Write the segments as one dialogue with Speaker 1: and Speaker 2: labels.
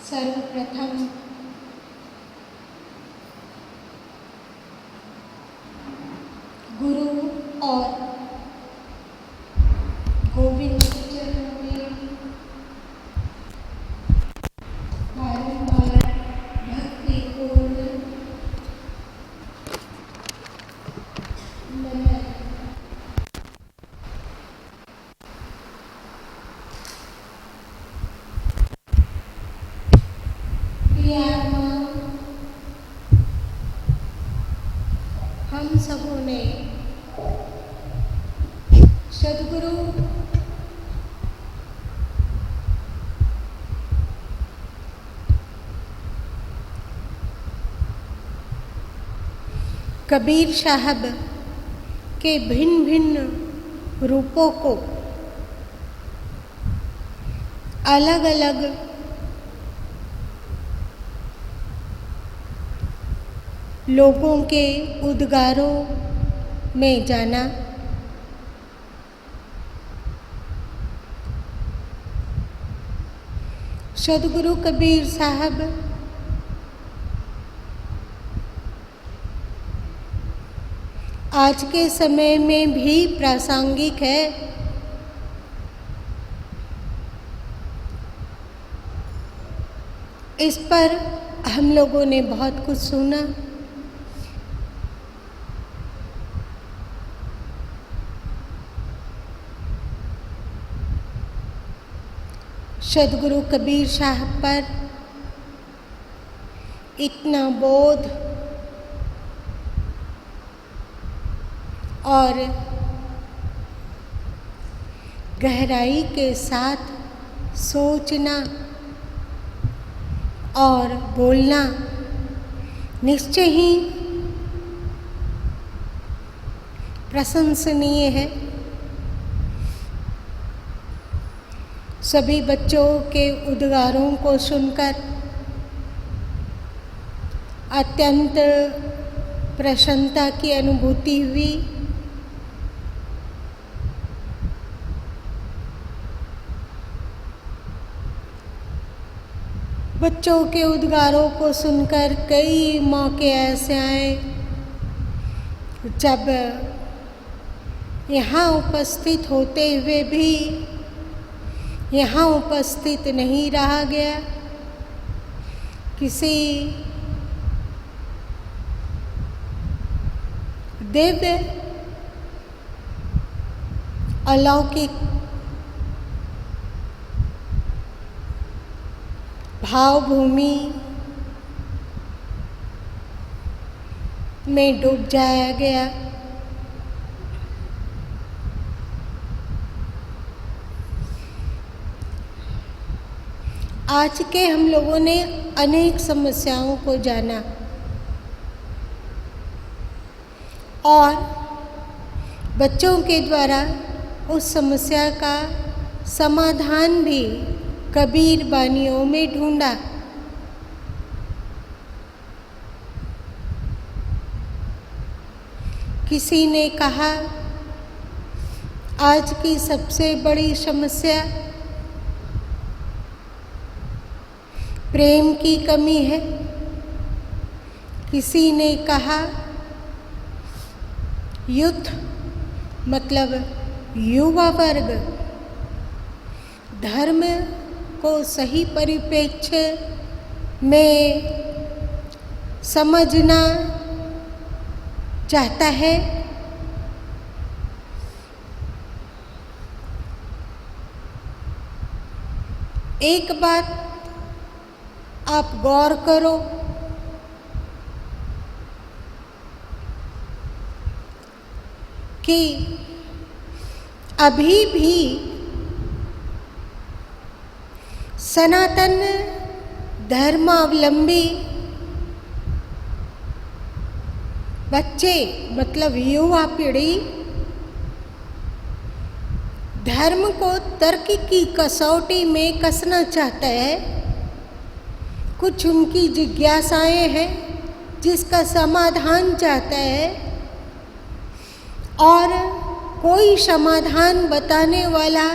Speaker 1: सर्वप्रथम गुरु और गोविंद चरणों में बारंबार भक्तिपूर्ण नमन। हम सबों ने सद्गुरु कबीर साहब के भिन्न भिन्न रूपों को अलग अलग लोगों के उद्गारों में जाना। सद्गुरु कबीर साहब आज के समय में भी प्रासंगिक है। इस पर हम लोगों ने बहुत कुछ सुना। सद्गुरु कबीर साहब पर इतना बोध और गहराई के साथ सोचना और बोलना निश्चय ही प्रशंसनीय है। सभी बच्चों के उद्गारों को सुनकर अत्यंत प्रसन्नता की अनुभूति हुई। बच्चों के उद्गारों को सुनकर कई मौके ऐसे आए जब यहाँ उपस्थित होते हुए भी यहाँ उपस्थित नहीं रहा गया। किसी दिव्य अलौकिक भावभूमि में डूब जाया गया। आज के हम लोगों ने अनेक समस्याओं को जाना और बच्चों के द्वारा उस समस्या का समाधान भी कबीर बानियों में ढूंढा। किसी ने कहा आज की सबसे बड़ी समस्या प्रेम की कमी है। किसी ने कहा युथ मतलब युवा वर्ग धर्म को सही परिप्रेक्ष्य में समझना चाहता है। एक बात आप गौर करो कि अभी भी सनातन धर्मावलंबी बच्चे मतलब युवा पीढ़ी धर्म को तर्क की कसौटी में कसना चाहता है। कुछ उनकी जिज्ञासाएं हैं जिसका समाधान चाहता है और कोई समाधान बताने वाला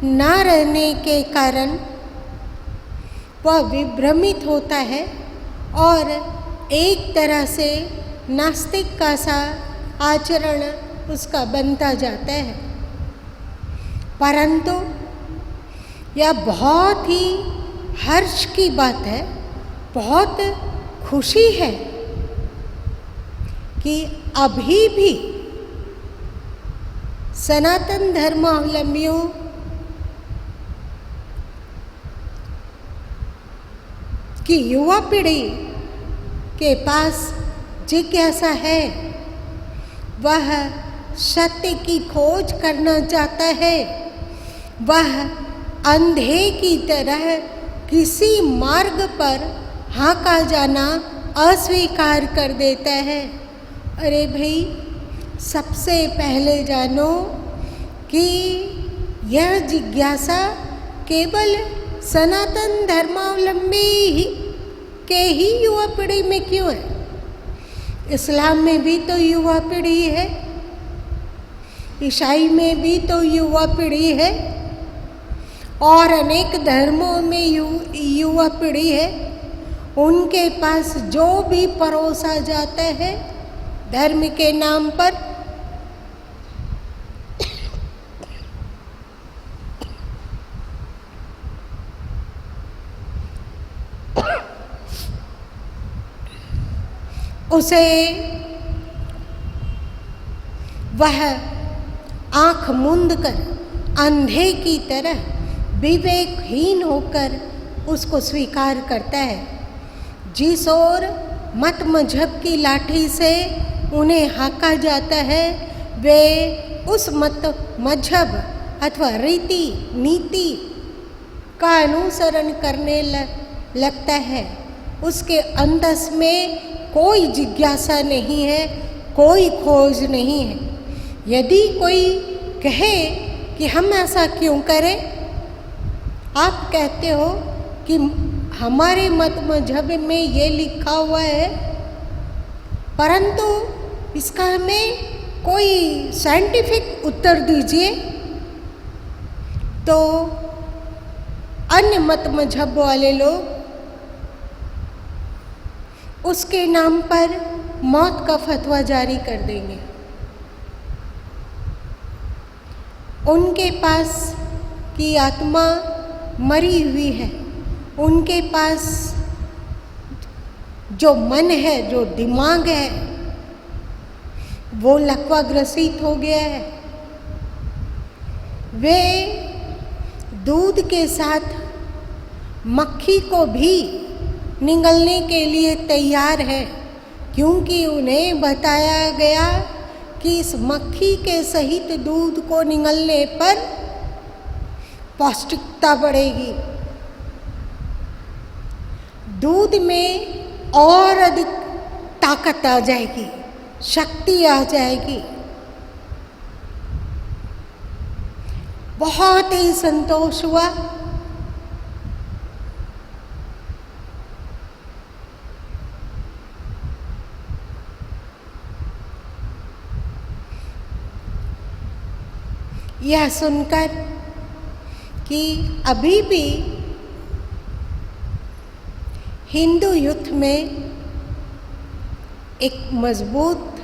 Speaker 1: ना रहने के कारण वह विभ्रमित होता है और एक तरह से नास्तिक का सा आचरण उसका बनता जाता है। परंतु यह बहुत ही हर्ष की बात है, बहुत खुशी है कि अभी भी सनातन धर्मावलंबियों की युवा पीढ़ी के पास जिज्ञासा है, वह सत्य की खोज करना चाहता है, वह अंधे की तरह किसी मार्ग पर हाँका जाना अस्वीकार कर देता है। अरे भाई, सबसे पहले जानो कि यह जिज्ञासा केवल सनातन धर्मावलंबी के ही युवा पीढ़ी में क्यों है? इस्लाम में भी तो युवा पीढ़ी है, ईसाई में भी तो युवा पीढ़ी है और अनेक धर्मों में युवा पीढ़ी है। उनके पास जो भी परोसा जाता है धर्म के नाम पर, उसे वह आंख मूंद कर अंधे की तरह विवेकहीन होकर उसको स्वीकार करता है। जिस ओर मत मजहब की लाठी से उन्हें हाँका जाता है, वे उस मत मजहब अथवा रीति नीति का अनुसरण करने लगता है। उसके अंतस में कोई जिज्ञासा नहीं है, कोई खोज नहीं है। यदि कोई कहे कि हम ऐसा क्यों करें, आप कहते हो कि हमारे मत मजहब में ये लिखा हुआ है, परंतु इसका हमें कोई साइंटिफिक उत्तर दीजिए। तो अन्य मत मजहब वाले लोग उसके नाम पर मौत का फतवा जारी कर देंगे। उनके पास की आत्मा मरी हुई है, उनके पास जो मन है, जो दिमाग है, वो लकवा ग्रसित हो गया है। वे दूध के साथ मक्खी को भी निगलने के लिए तैयार है, क्योंकि उन्हें बताया गया कि इस मक्खी के सहित दूध को निगलने पर पौष्टिकता बढ़ेगी, दूध में और अधिक ताकत आ जाएगी, शक्ति आ जाएगी। बहुत ही संतोष हुआ। यह सुनकर कि अभी भी हिंदू यूथ में एक मजबूत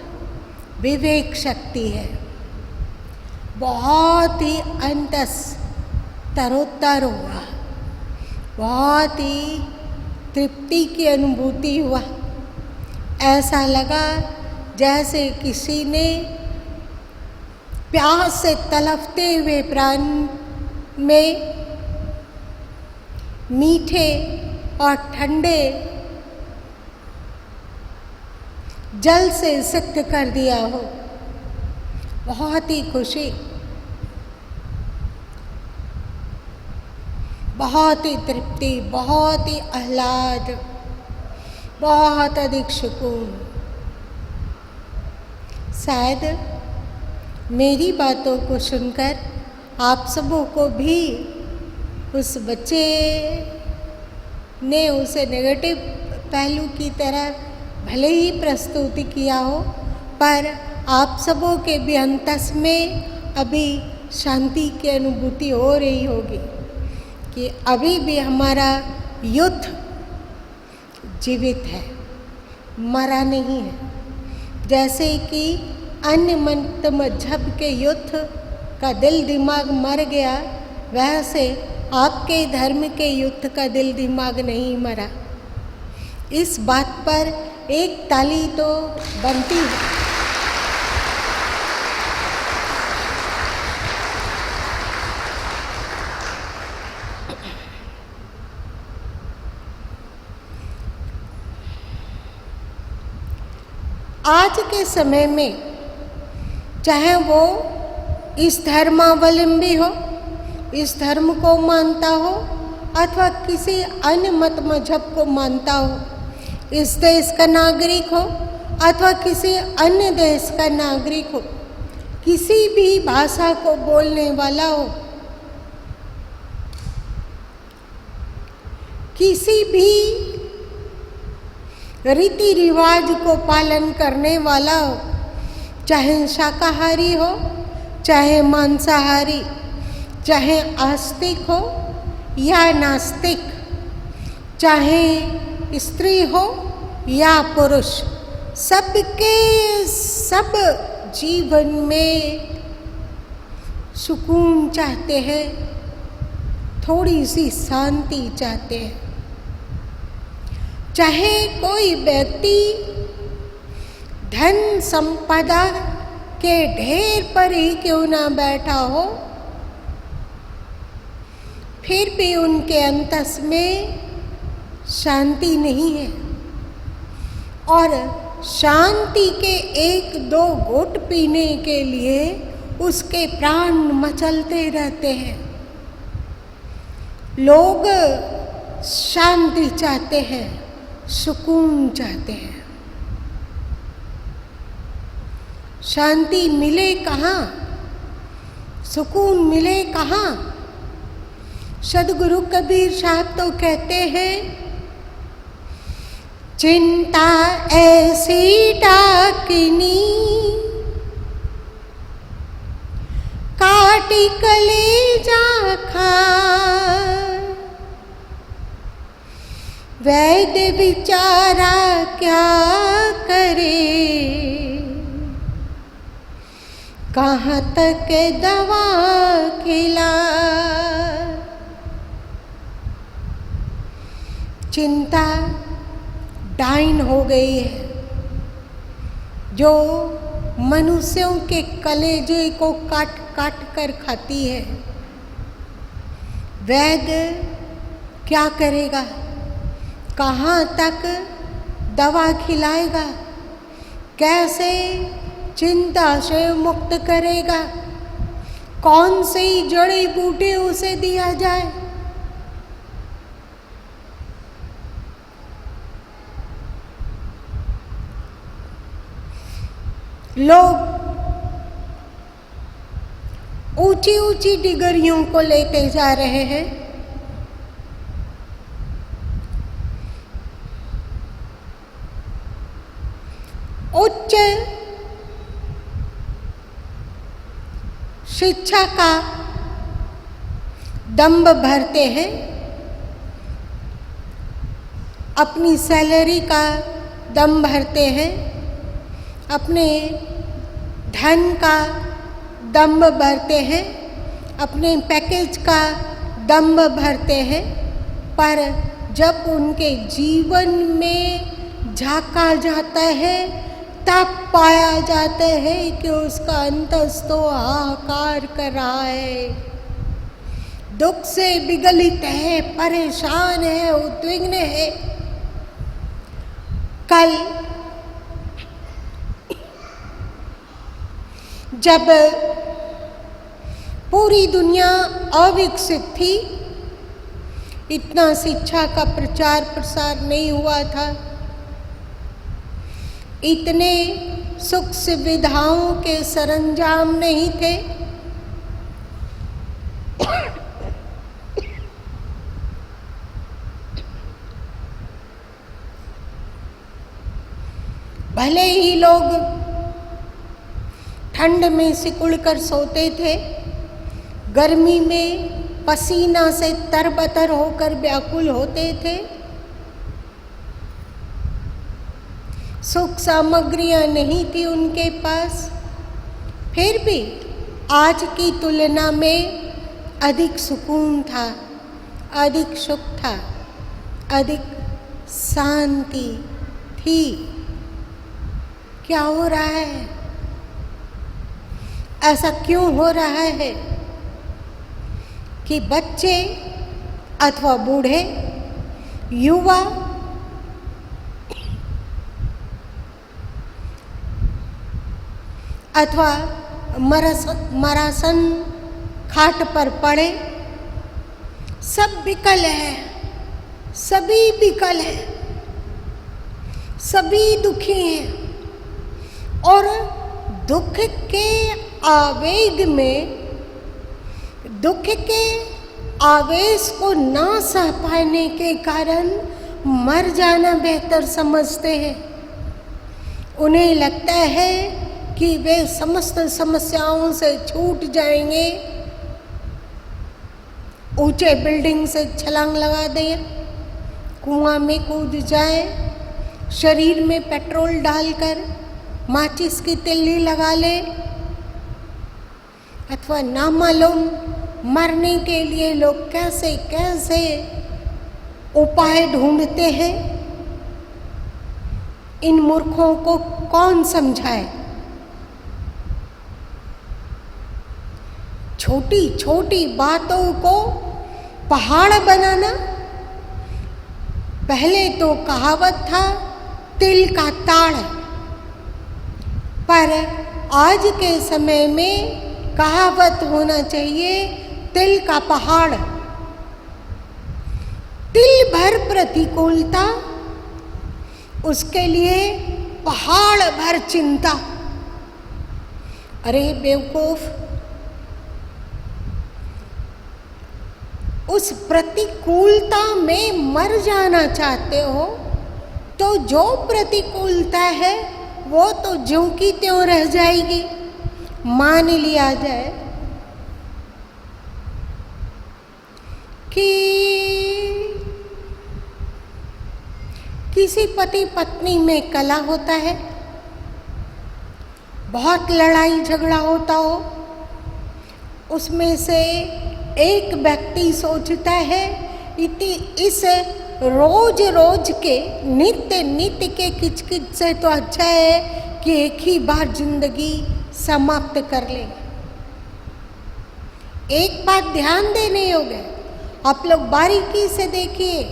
Speaker 1: विवेक शक्ति है, बहुत ही अंतस तरोत्तर हुआ, बहुत ही तृप्ति की अनुभूति हुआ। ऐसा लगा जैसे किसी ने प्यास से तड़पते हुए प्राण में मीठे और ठंडे जल से सिक्त कर दिया हो। बहुत ही खुशी, बहुत ही तृप्ति, बहुत ही आह्लाद, बहुत अधिक सुकून। शायद मेरी बातों को सुनकर आप सबों को भी उस बच्चे ने उसे नेगेटिव पहलू की तरह भले ही प्रस्तुति किया हो, पर आप सबों के भी अंतस में अभी शांति की अनुभूति हो रही होगी कि अभी भी हमारा युद्ध जीवित है, मरा नहीं है। जैसे कि अन्य मत मजहब के युद्ध का दिल दिमाग मर गया, वैसे आपके धर्म के युद्ध का दिल दिमाग नहीं मरा। इस बात पर एक ताली तो बनती है। आज के समय में चाहे वो इस धर्मावलंबी हो, इस धर्म को मानता हो, अथवा किसी अन्य मत मजहब को मानता हो, इस देश का नागरिक हो अथवा किसी अन्य देश का नागरिक हो, किसी भी भाषा को बोलने वाला हो, किसी भी रीति रिवाज को पालन करने वाला हो, चाहे शाकाहारी हो, चाहे मांसाहारी, चाहे आस्तिक हो या नास्तिक, चाहे स्त्री हो या पुरुष, सबके सब जीवन में सुकून चाहते हैं, थोड़ी सी शांति चाहते हैं। चाहे कोई व्यक्ति धन संपदा के ढेर पर ही क्यों ना बैठा हो, फिर भी उनके अंतस में शांति नहीं है और शांति के एक दो घूंट पीने के लिए उसके प्राण मचलते रहते हैं। लोग शांति चाहते हैं, सुकून चाहते हैं। शांति मिले कहाँ, सुकून मिले कहाँ? सदगुरु कबीर साहब तो कहते हैं, चिंता ऐसी डाकिनी काटी कलेजा खाए, वैद्य बिचारा क्या करे, कहाँ तक दवा खिलाए। चिंता डाइन हो गई है, जो मनुष्यों के कलेजे को काट काट कर खाती है। वैद्य क्या करेगा, कहाँ तक दवा खिलाएगा, कैसे चिंता से मुक्त करेगा, कौन सी जड़ी बूटी उसे दिया जाए। लोग ऊंची ऊंची डिग्रियों को लेते जा रहे हैं, उच्च शिक्षा का दंभ भरते हैं, अपनी सैलरी का दम भरते हैं, अपने धन का दंभ भरते हैं, अपने पैकेज का दंभ भरते हैं, पर जब उनके जीवन में झांका जाता है तब पाया जाता है कि उसका अंतस तो हाहाकार कर रहा है, दुख से विगलित है, परेशान है, उद्विग्न है। कल जब पूरी दुनिया अविकसित थी, इतना शिक्षा का प्रचार प्रसार नहीं हुआ था, इतने सुख सुविधाओं के सरंजाम नहीं थे, भले ही लोग ठंड में सिकुड़ कर सोते थे, गर्मी में पसीना से तरबतर होकर व्याकुल होते थे। सुख सामग्रियां नहीं थी उनके पास, फिर भी आज की तुलना में अधिक सुकून था, अधिक सुख था, अधिक शांति थी। क्या हो रहा है? ऐसा क्यों हो रहा है कि बच्चे अथवा बूढ़े, युवा अथवा मरासन खाट पर पड़े, सब विकल है, सभी विकल है, सभी दुखी हैं और दुख के आवेग में, दुख के आवेश को ना सह पाने के कारण मर जाना बेहतर समझते हैं। उन्हें लगता है कि वे समस्त समस्याओं से छूट जाएंगे, ऊंचे बिल्डिंग से छलांग लगा दें, कुआं में कूद जाए, शरीर में पेट्रोल डालकर माचिस की तिल्ली लगा ले, अथवा नामालूम मरने के लिए लोग कैसे कैसे उपाय ढूंढते हैं। इन मूर्खों को कौन समझाए? छोटी छोटी बातों को पहाड़ बनाना। पहले तो कहावत था तिल का ताड़, पर आज के समय में कहावत होना चाहिए तिल का पहाड़। तिल भर प्रतिकूलता, उसके लिए पहाड़ भर चिंता। अरे बेवकूफ, उस प्रतिकूलता में मर जाना चाहते हो तो जो प्रतिकूलता है वो तो ज्यों की त्यों रह जाएगी। मान लिया जाए कि किसी पति पत्नी में कलह होता है, बहुत लड़ाई झगड़ा होता हो, उसमें से एक व्यक्ति सोचता है इस रोज रोज के नित्य नित्य के किचकिच से तो अच्छा है कि एक ही बार जिंदगी समाप्त कर ले। एक बात ध्यान देने योग्य है, आप लोग बारीकी से देखिए,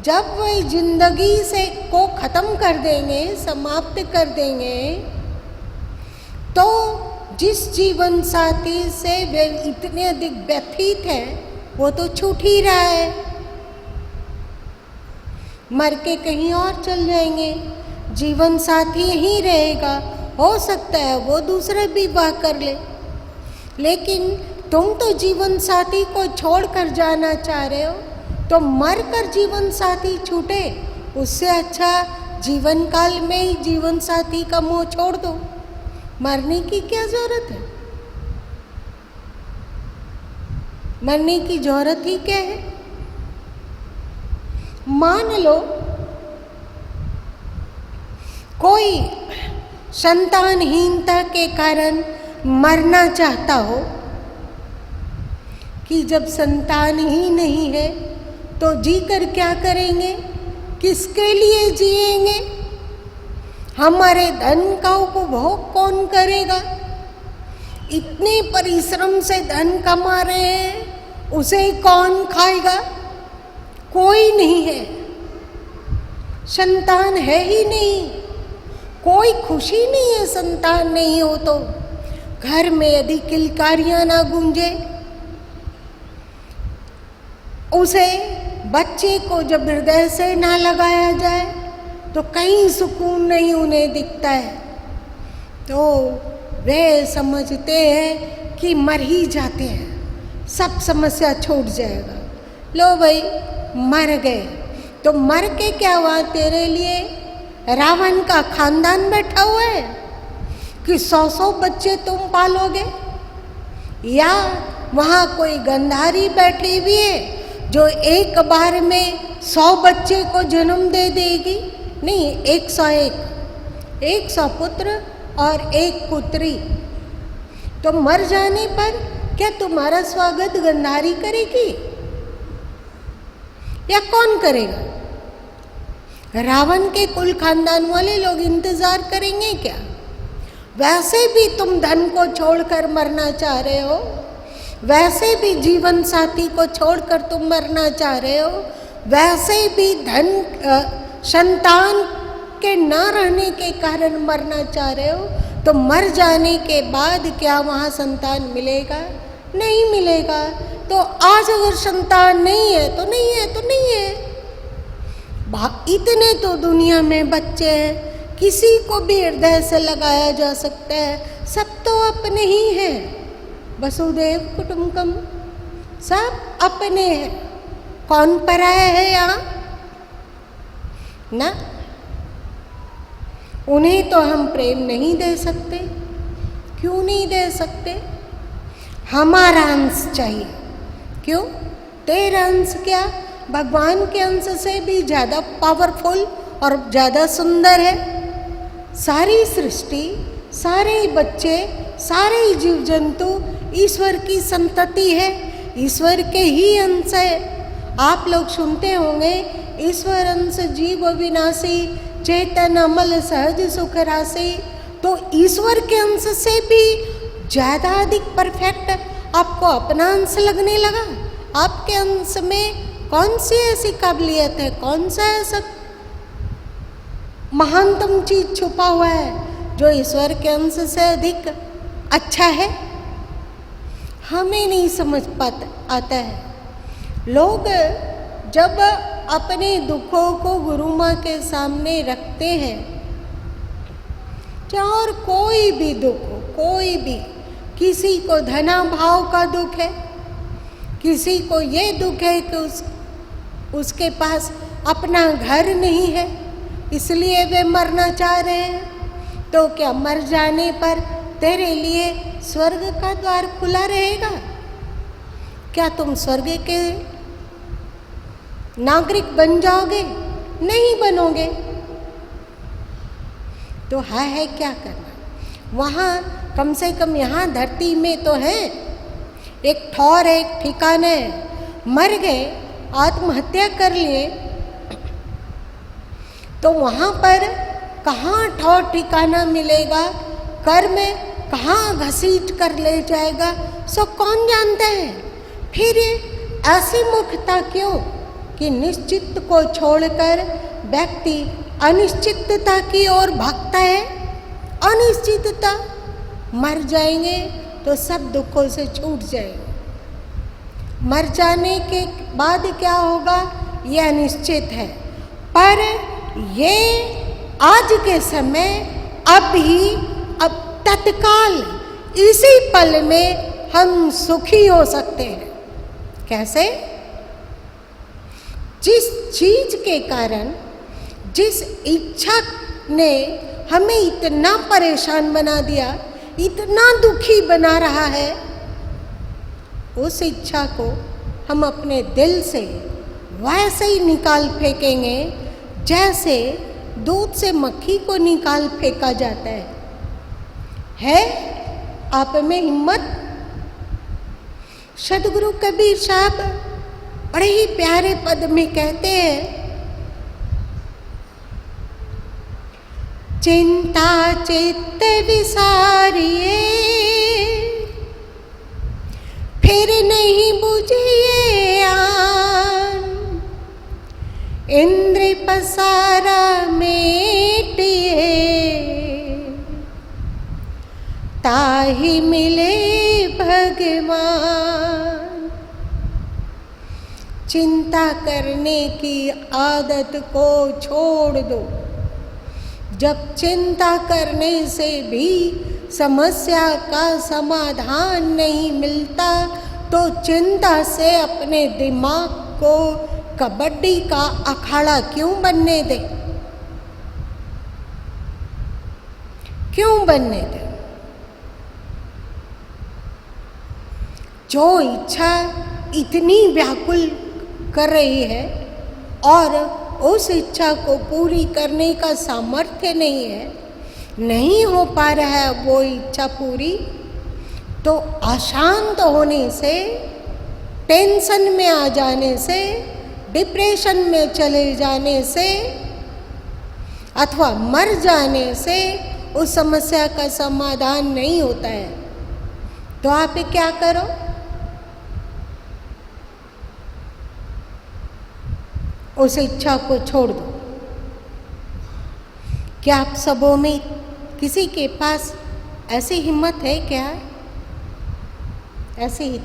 Speaker 1: जब वह जिंदगी से को खत्म कर देंगे, समाप्त कर देंगे, तो जिस जीवन साथी से वे इतने अधिक व्यथित हैं वो तो छूट ही रहा है, मर के कहीं और चल जाएंगे, जीवन साथी यहीं रहेगा, हो सकता है वो दूसरा विवाह कर ले, लेकिन तुम तो जीवन साथी को छोड़कर जाना चाह रहे हो, तो मर कर जीवन साथी छूटे, उससे अच्छा जीवन काल में ही जीवन साथी का मोह छोड़ दो। मरने की क्या जरूरत है? मरने की जरूरत ही क्या है? मान लो कोई संतानहीनता के कारण मरना चाहता हो कि जब संतान ही नहीं है तो जीकर क्या करेंगे, किसके लिए जिएंगे, हमारे धन का उपभोग कौन करेगा, इतने परिश्रम से धन कमा रहे हैं उसे कौन खाएगा, कोई नहीं है, संतान है ही नहीं, कोई खुशी नहीं है संतान नहीं हो तो, घर में यदि किलकारियां ना गूंजे, उसे बच्चे को जब हृदय से ना लगाया जाए तो कहीं सुकून नहीं उन्हें दिखता है, तो वे समझते हैं कि मर ही जाते हैं, सब समस्या छूट जाएगा। लो भाई मर गए, तो मर के क्या हुआ तेरे लिए? रावण का खानदान बैठा हुआ है कि 100-100 बच्चे तुम पालोगे, या वहाँ कोई गंधारी बैठी हुई है जो एक बार में 100 बच्चे को जन्म दे देगी? नहीं, 100 पुत्र और 1 पुत्री। तो मर जाने पर क्या तुम्हारा स्वागत गंधारी करेगी या कौन करेगा? रावण के कुल खानदान वाले लोग इंतजार करेंगे क्या? वैसे भी तुम धन को छोड़कर मरना चाह रहे हो, वैसे भी जीवन साथी को छोड़कर तुम मरना चाह रहे हो, वैसे भी धन संतान के न रहने के कारण मरना चाह रहे हो, तो मर जाने के बाद क्या वहाँ संतान मिलेगा? नहीं मिलेगा। तो आज अगर संतान नहीं है तो नहीं है तो नहीं है। इतने तो दुनिया में बच्चे हैं, किसी को भी हृदय से लगाया जा सकता है, सब तो अपने ही हैं। वसुदेव कुटुंबकम, सब अपने हैं, कौन पराया है यहाँ ना? उन्हें तो हम प्रेम नहीं दे सकते। क्यों नहीं दे सकते? हमारा अंश चाहिए। क्यों? तेरा अंश क्या भगवान के अंश से भी ज़्यादा पावरफुल और ज़्यादा सुंदर है? सारी सृष्टि, सारे बच्चे, सारे जीव जंतु ईश्वर की संतति है, ईश्वर के ही अंश है। आप लोग सुनते होंगे, ईश्वर अंश जीव विनाशी, चेतन अमल सहज सुख राशि। तो ईश्वर के अंश से भी ज़्यादा अधिक परफेक्ट आपको अपना अंश लगने लगा? आपके अंश में कौन सी ऐसी काबिलियत है, कौन सा ऐसा महानतम चीज छुपा हुआ है जो ईश्वर के अंश से अधिक अच्छा है? हमें नहीं समझ आता है। लोग जब अपने दुखों को गुरु माँ के सामने रखते हैं, चाहे और कोई भी दुख हो, कोई भी, किसी को धना भाव का दुख है, किसी को ये दुख है कि उसके पास अपना घर नहीं है इसलिए वे मरना चाह रहे हैं। तो क्या मर जाने पर तेरे लिए स्वर्ग का द्वार खुला रहेगा? क्या तुम स्वर्ग के नागरिक बन जाओगे? नहीं बनोगे। तो है क्या करना? वहाँ कम से कम यहाँ धरती में तो है एक ठौर, एक ठिकाना है। मर गए, आत्महत्या कर लिए, तो वहाँ पर कहाँ ठौर ठिकाना मिलेगा? कर्म कहाँ घसीट कर ले जाएगा सो कौन जानता है? फिर ऐसी मूर्खता क्यों कि निश्चित को छोड़कर व्यक्ति अनिश्चितता की ओर भागता है? अनिश्चितता, मर जाएंगे तो सब दुखों से छूट जाएंगे। मर जाने के बाद क्या होगा ये अनिश्चित है, पर ये आज के समय अब तत्काल इसी पल में हम सुखी हो सकते हैं। कैसे? जिस चीज के कारण, जिस इच्छा ने हमें इतना परेशान बना दिया, इतना दुखी बना रहा है, उस इच्छा को हम अपने दिल से वैसे ही निकाल फेंकेंगे जैसे दूध से मक्खी को निकाल फेंका जाता है आप में हिम्मत? सदगुरु कबीर साहब बड़े ही प्यारे पद में कहते हैं, चिंता चित्त विसारिए फिर नहीं बुझिए आन, इंद्र पसारा मेटिए ताहि मिले भगवान। चिंता करने की आदत को छोड़ दो। जब चिंता करने से भी समस्या का समाधान नहीं मिलता तो चिंता से अपने दिमाग को कबड्डी का अखाड़ा क्यों बनने दे? क्यों बनने दे? जो इच्छा इतनी व्याकुल कर रही है और उस इच्छा को पूरी करने का सामर्थ्य नहीं है, नहीं हो पा रहा है वो इच्छा पूरी, तो अशांत होने से, टेंशन में आ जाने से, डिप्रेशन में चले जाने से अथवा मर जाने से उस समस्या का समाधान नहीं होता है। तो आप क्या करो? उस इच्छा को छोड़ दो। क्या आप सबों में किसी के पास ऐसी हिम्मत है क्या? ऐसे ही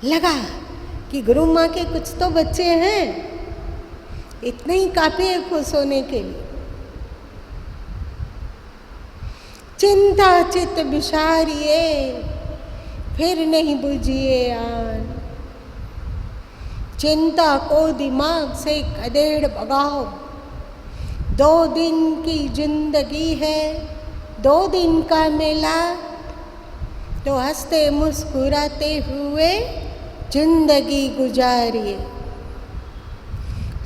Speaker 1: लगा कि गुरु माँ के कुछ तो बच्चे हैं, इतने ही काफी है खुश होने के लिए। चिंता चित विसारिए, फिर नहीं बुझिए आन। चिंता को दिमाग से खदेड़ भगाओ। 2 दिन की जिंदगी है, 2 दिन का मेला, तो हंसते मुस्कुराते हुए जिंदगी गुजारिए।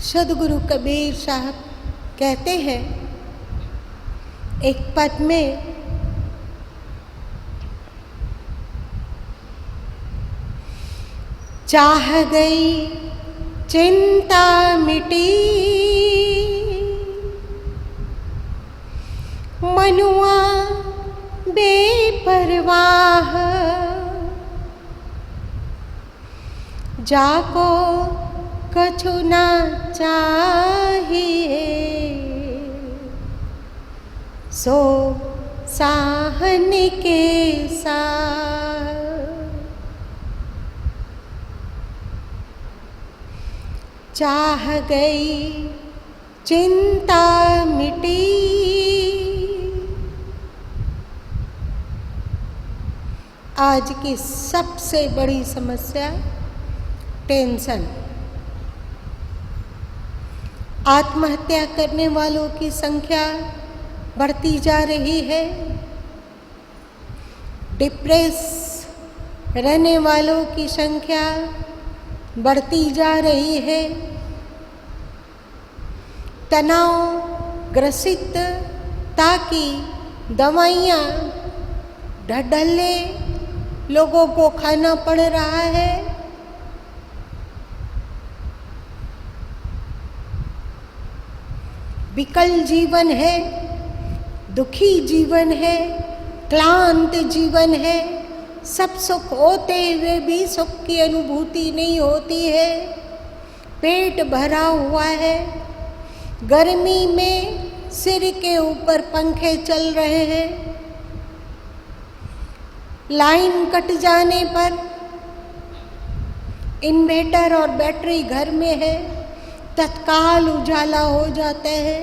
Speaker 1: सदगुरु कबीर साहब कहते हैं एक पद में, चाह गई चिंता मिटी, मनुआ बेपरवाह, जाको कछु ना चाहिए, सो साहन के साथ। चाह गई चिंता मिटी, आज की सबसे बड़ी समस्या टेंशन। आत्महत्या करने वालों की संख्या बढ़ती जा रही है, डिप्रेस रहने वालों की संख्या बढ़ती जा रही है, तनाव ग्रसित ताकि दवाइयाँ ढढल्ले लोगों को खाना पड़ रहा है। विकल जीवन है, दुखी जीवन है, क्लांत जीवन है, सब सुख होते हुए भी सुख की अनुभूति नहीं होती है, पेट भरा हुआ है, गर्मी में सिर के ऊपर पंखे चल रहे हैं, लाइन कट जाने पर इन्वर्टर और बैटरी घर में है, तत्काल उजाला हो जाता है,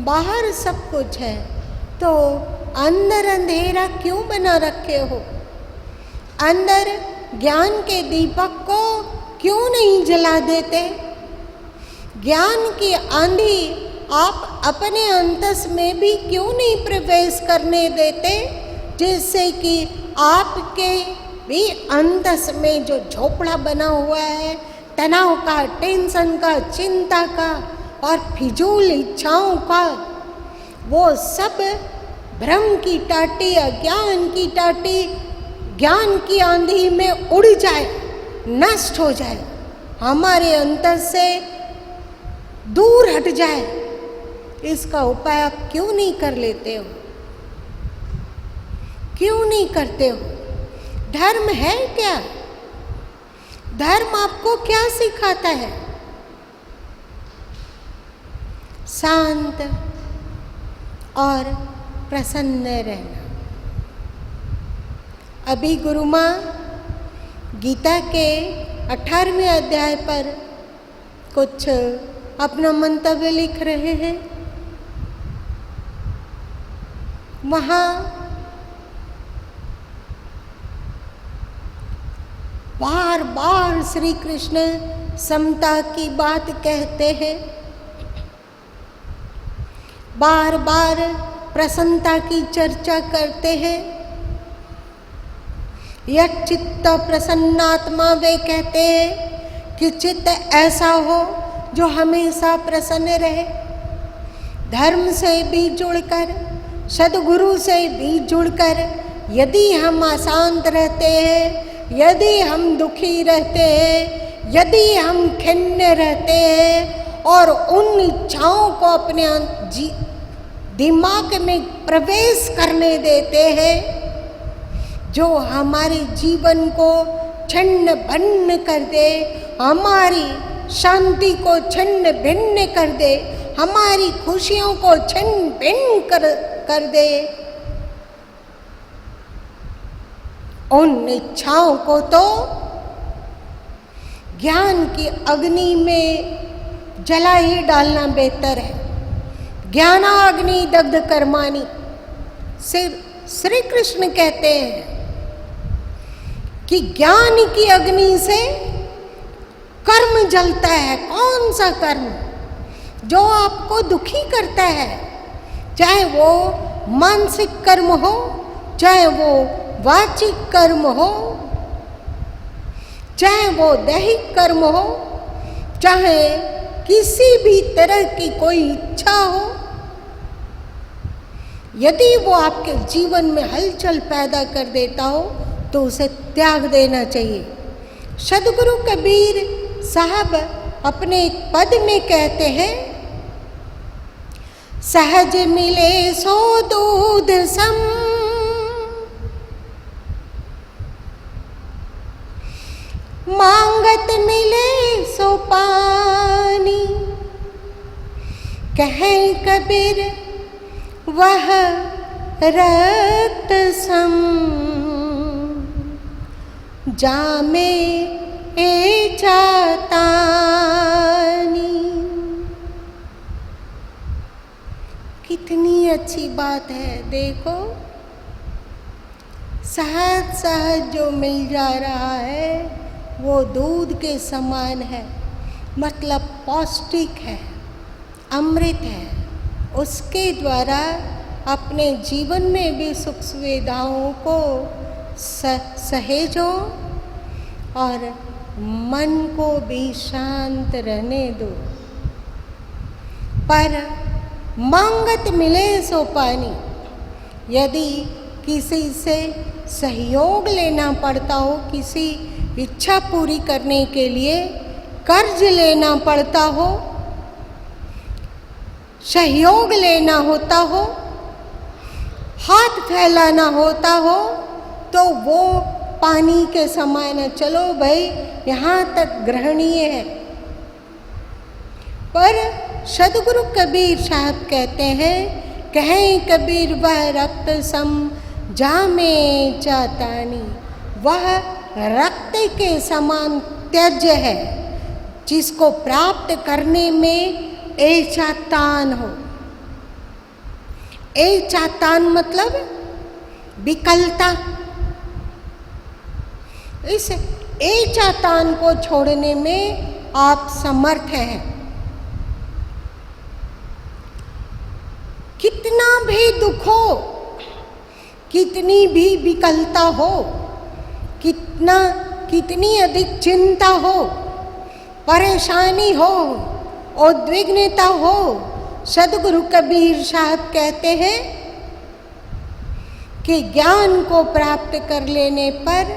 Speaker 1: बाहर सब कुछ है, तो अंदर अंधेरा क्यों बना रखे हो? अंदर ज्ञान के दीपक को क्यों नहीं जला देते? ज्ञान की आंधी आप अपने अंतस में भी क्यों नहीं प्रवेश करने देते, जिससे कि आपके भी अंतस में जो झोपड़ा बना हुआ है, तनाव का, टेंशन का, चिंता का और फिजूल इच्छाओं का, वो सब भ्रम की टाटी, अज्ञान की टाटी, ज्ञान की आंधी में उड़ जाए, नष्ट हो जाए, हमारे अंतर से दूर हट जाए। इसका उपाय आप क्यों नहीं कर लेते हो? क्यों नहीं करते हो? धर्म है क्या? धर्म आपको क्या सिखाता है? शांत और प्रसन्न रहना। अभी गुरु माँ गीता के 18वें अध्याय पर कुछ अपना मंतव्य लिख रहे हैं। वहाँ बार बार श्री कृष्ण समता की बात कहते हैं, बार बार प्रसन्नता की चर्चा करते हैं। यह चित्त प्रसन्नात्मा, वे कहते हैं कि चित्त ऐसा हो जो हमेशा प्रसन्न रहे। धर्म से भी जुड़कर, सद्गुरु से भी जुड़कर यदि हम अशांत रहते हैं, यदि हम दुखी रहते हैं, यदि हम खिन्न रहते हैं और उन इच्छाओं को अपने दिमाग में प्रवेश करने देते हैं जो हमारे जीवन को छिन्न भिन्न कर दे, हमारी शांति को छिन्न भिन्न कर दे, हमारी खुशियों को छिन्न भिन्न कर दे, उन इच्छाओं को तो ज्ञान की अग्नि में जला ही डालना बेहतर है। ज्ञानाग्नि दग्ध कर्माणि, श्री कृष्ण कहते हैं कि ज्ञान की अग्नि से कर्म जलता है। कौन सा कर्म? जो आपको दुखी करता है, चाहे वो मानसिक कर्म हो, चाहे वो वाचिक कर्म हो, चाहे वो दैहिक कर्म हो, चाहे किसी भी तरह की कोई इच्छा हो, यदि वो आपके जीवन में हलचल पैदा कर देता हो तो उसे त्याग देना चाहिए। सद्गुरु कबीर साहब अपने एक पद में कहते हैं, सहज मिले सो दूध सम, मांगत मिले सो पानी, कहें कबीर वह रक्त सम, जामे ए चातानी। कितनी अच्छी बात है। देखो, सहज सहज जो मिल जा रहा है वो दूध के समान है, मतलब पौष्टिक है, अमृत है। उसके द्वारा अपने जीवन में भी सुख सुविधाओं को सहेजो और मन को भी शांत रहने दो। पर मांगत मिले सो पानी, यदि किसी से सहयोग लेना पड़ता हो, किसी इच्छा पूरी करने के लिए कर्ज लेना पड़ता हो, सहयोग लेना होता हो, हाथ फैलाना होता हो, तो वो पानी के समान है। चलो भाई, यहाँ तक ग्रहणीय है। पर सद्गुरु कबीर साहब कहते हैं, कहें कबीर वह रक्त सम, जामे चातानी, वह रक्त के समान त्यज्य है जिसको प्राप्त करने में एचातान हो। एचातान मतलब विकलता। इस एचातान को छोड़ने में आप समर्थ हैं। कितना भी दुख हो, कितनी भी विकलता हो, कितनी अधिक चिंता हो, परेशानी हो, उद्विग्नता हो, सद्गुरु कबीर साहब कहते हैं कि ज्ञान को प्राप्त कर लेने पर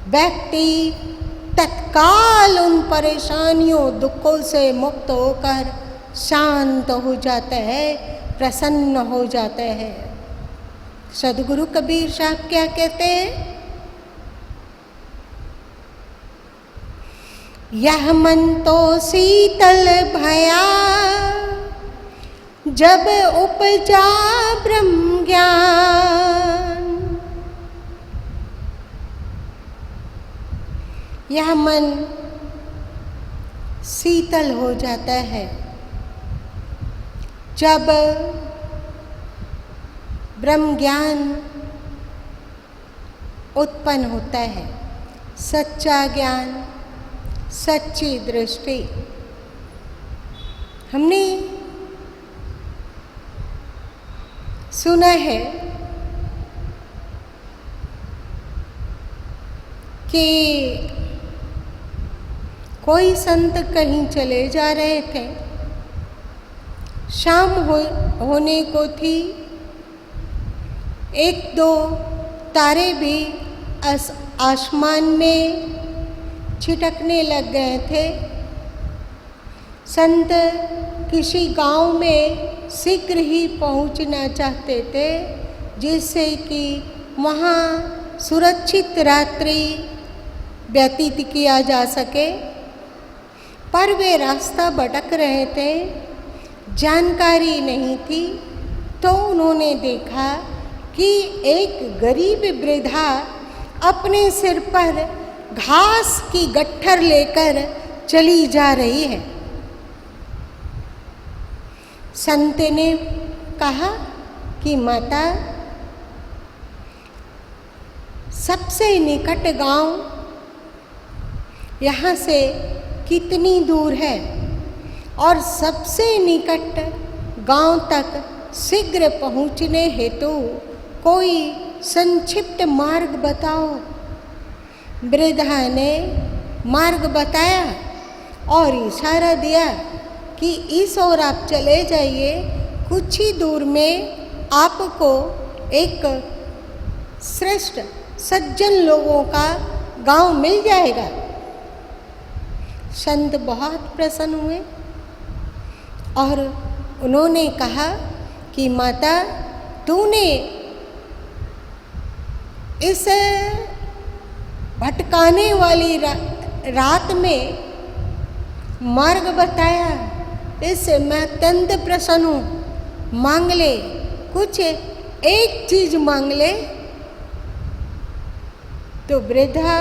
Speaker 1: व्यक्ति तत्काल उन परेशानियों, दुखों से मुक्त होकर शांत हो जाता है, प्रसन्न हो जाता है। सद्गुरु कबीर साहब क्या कहते हैं? यह मन तो शीतल भया, जब उपजा ब्रह्म ज्ञान। यह मन शीतल हो जाता है जब ब्रह्म ज्ञान उत्पन्न होता है, सच्चा ज्ञान, सच्ची दृष्टि। हमने सुना है कि कोई संत कहीं चले जा रहे थे, शाम होने को थी, एक दो तारे भी आसमान में छिटकने लग गए थे। संत किसी गांव में शीघ्र ही पहुंचना चाहते थे, जिससे कि वहाँ सुरक्षित रात्रि व्यतीत किया जा सके, पर वे रास्ता भटक रहे थे, जानकारी नहीं थी। तो उन्होंने देखा कि एक गरीब वृद्धा अपने सिर पर घास की गट्ठर लेकर चली जा रही है। संत ने कहा कि माता, सबसे निकट गांव यहाँ से कितनी दूर है और सबसे निकट गांव तक शीघ्र पहुँचने हेतु कोई संक्षिप्त मार्ग बताओ। वृद्धा ने मार्ग बताया और इशारा दिया कि इस ओर आप चले जाइए, कुछ ही दूर में आपको एक श्रेष्ठ सज्जन लोगों का गांव मिल जाएगा। संत बहुत प्रसन्न हुए और उन्होंने कहा कि माता, तूने इस भटकाने वाली रात में मार्ग बताया, इससे मैं अत्यंत प्रसन्न हूँ। मांग ले, कुछ एक चीज मांग ले। तो वृद्धा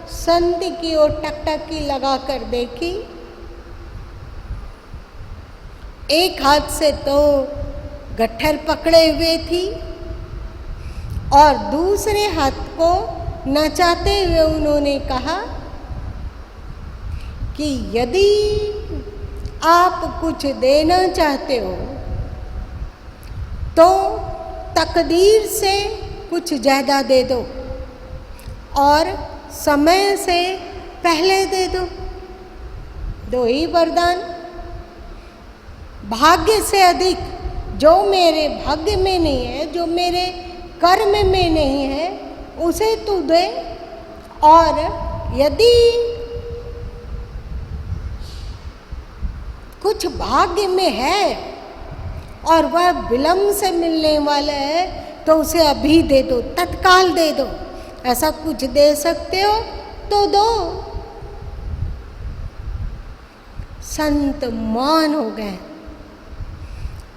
Speaker 1: संत की ओर टकटकी लगा कर देखी, एक हाथ से तो गट्ठर पकड़े हुए थी और दूसरे हाथ को नचाते हुए उन्होंने कहा कि यदि आप कुछ देना चाहते हो तो तकदीर से कुछ ज़्यादा दे दो और समय से पहले दे दो। दो ही वरदान, भाग्य से अधिक जो मेरे भाग्य में नहीं है, जो मेरे कर्म में नहीं है, उसे तू दे, और यदि कुछ भाग्य में है और वह विलंब से मिलने वाला है तो उसे अभी दे दो, तत्काल दे दो। ऐसा कुछ दे सकते हो तो दो। संत मौन हो गए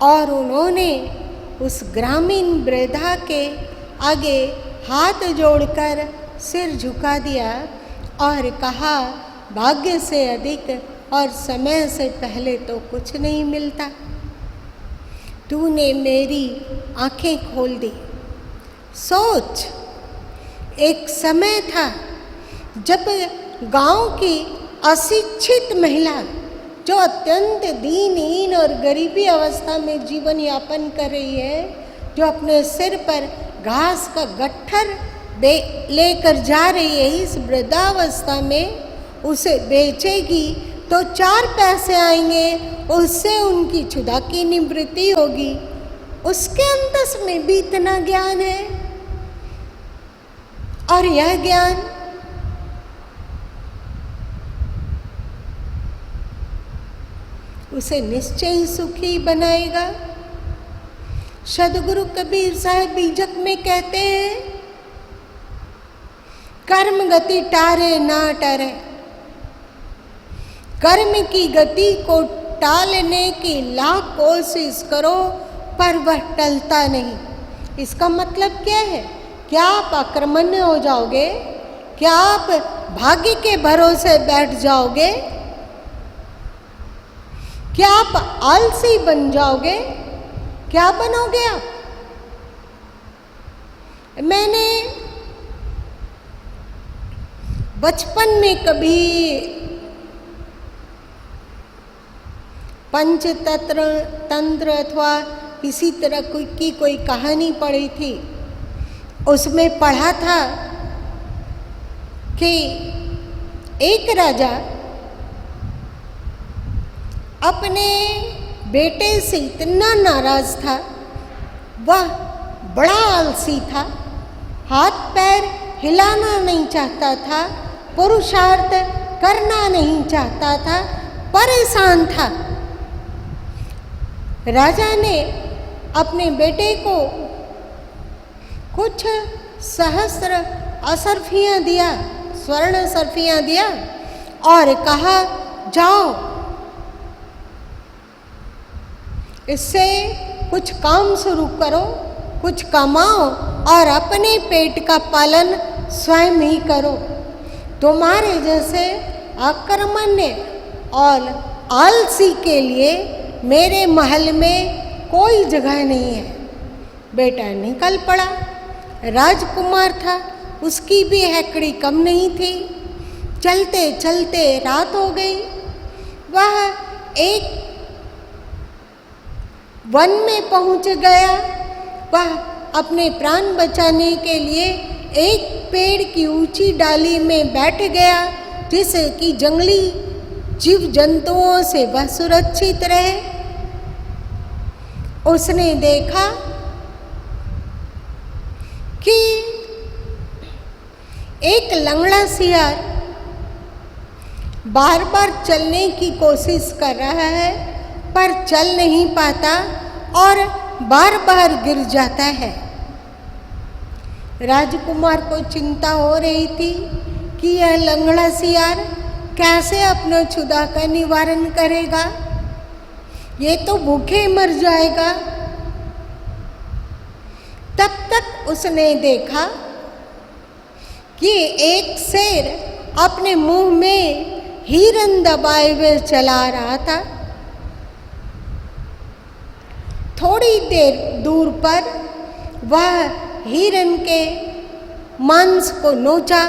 Speaker 1: और उन्होंने उस ग्रामीण वृद्धा के आगे हाथ जोड़कर सिर झुका दिया और कहा, भाग्य से अधिक और समय से पहले तो कुछ नहीं मिलता। तूने मेरी आंखें खोल दी। सोच, एक समय था जब गांव की अशिक्षित महिला जो अत्यंत दीनहीन और गरीबी अवस्था में जीवन यापन कर रही है, जो अपने सिर पर घास का गट्ठर लेकर जा रही है, इस वृद्धावस्था में उसे बेचेगी तो 4 पैसे आएंगे, उससे उनकी क्षुधा की निवृत्ति होगी। उसके अंतस में भी इतना ज्ञान है और यह ज्ञान उसे निश्चय ही सुखी बनाएगा। सदगुरु कबीर साहब बीजक में कहते हैं, कर्म गति टारे ना टरे। कर्म की गति को टालने की लाख कोशिश करो पर वह टलता नहीं। इसका मतलब क्या है? क्या आप अकर्मण्य हो जाओगे? क्या आप भाग्य के भरोसे बैठ जाओगे? क्या आप आलसी बन जाओगे? क्या बनोगे आप? मैंने बचपन में कभी पंचतंत्र अथवा इसी तरह कोई कहानी पढ़ी थी। उसमें पढ़ा था कि एक राजा अपने बेटे से इतना नाराज था, वह बड़ा आलसी था, हाथ पैर हिलाना नहीं चाहता था, पुरुषार्थ करना नहीं चाहता था, परेशान था। राजा ने अपने बेटे को कुछ सहस्त्र असरफियाँ दिया, स्वर्ण सरफियाँ दिया और कहा जाओ इससे कुछ काम शुरू करो, कुछ कमाओ और अपने पेट का पालन स्वयं ही करो। तुम्हारे जैसे आक्रमण्य और आलसी के लिए मेरे महल में कोई जगह नहीं है। बेटा निकल पड़ा। राजकुमार था, उसकी भी हैकड़ी कम नहीं थी। चलते चलते रात हो गई। वह एक वन में पहुंच गया। वह अपने प्राण बचाने के लिए एक पेड़ की ऊंची डाली में बैठ गया, जिससे कि जंगली जीव जंतुओं से वह सुरक्षित रहे। उसने देखा कि एक लंगड़ा सियार बार बार चलने की कोशिश कर रहा है, पर चल नहीं पाता और बार बार गिर जाता है। राजकुमार को चिंता हो रही थी कि यह लंगड़ा सियार कैसे अपना क्षुधा का निवारण करेगा, ये तो भूखे मर जाएगा। तब तक उसने देखा कि एक शेर अपने मुंह में हिरन दबाए हुए चला रहा था। थोड़ी देर दूर पर वह हिरन के मांस को नोचा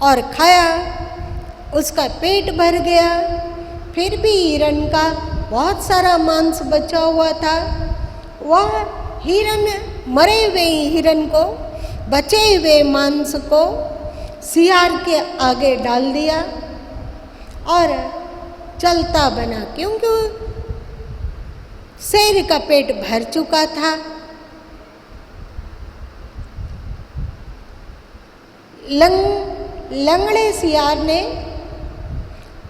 Speaker 1: और खाया। उसका पेट भर गया। फिर भी हिरन का बहुत सारा मांस बचा हुआ था। वह हिरन मरे हुए हिरन को, बचे हुए मांस को सियार के आगे डाल दिया और चलता बना, क्योंकि शेर का पेट भर चुका था। लंगड़े सियार ने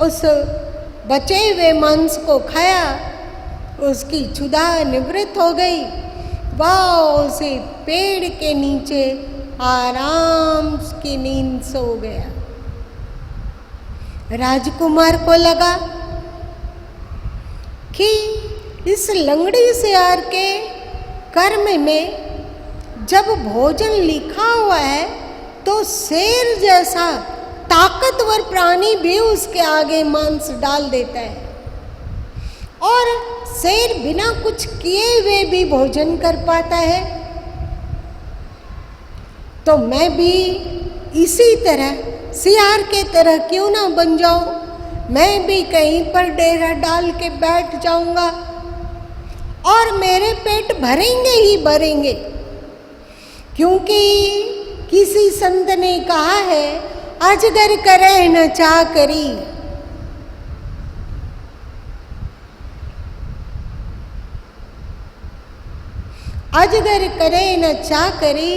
Speaker 1: उस बचे हुए मांस को खाया। उसकी क्षुधा निवृत्त हो गई। वह उसे पेड़ के नीचे आराम की नींद सो गया। राजकुमार को लगा कि इस लंगड़ी सियार के कर्म में जब भोजन लिखा हुआ है तो शेर जैसा ताकतवर प्राणी भी उसके आगे मांस डाल देता है और शेर बिना कुछ किए हुए भी भोजन कर पाता है। तो मैं भी इसी तरह सियार के तरह क्यों ना बन जाऊं। मैं भी कहीं पर डेरा डाल के बैठ जाऊंगा और मेरे पेट भरेंगे ही भरेंगे, क्योंकि किसी संत ने कहा है अजगर करे न चा करी। अजगर करे न चा करी,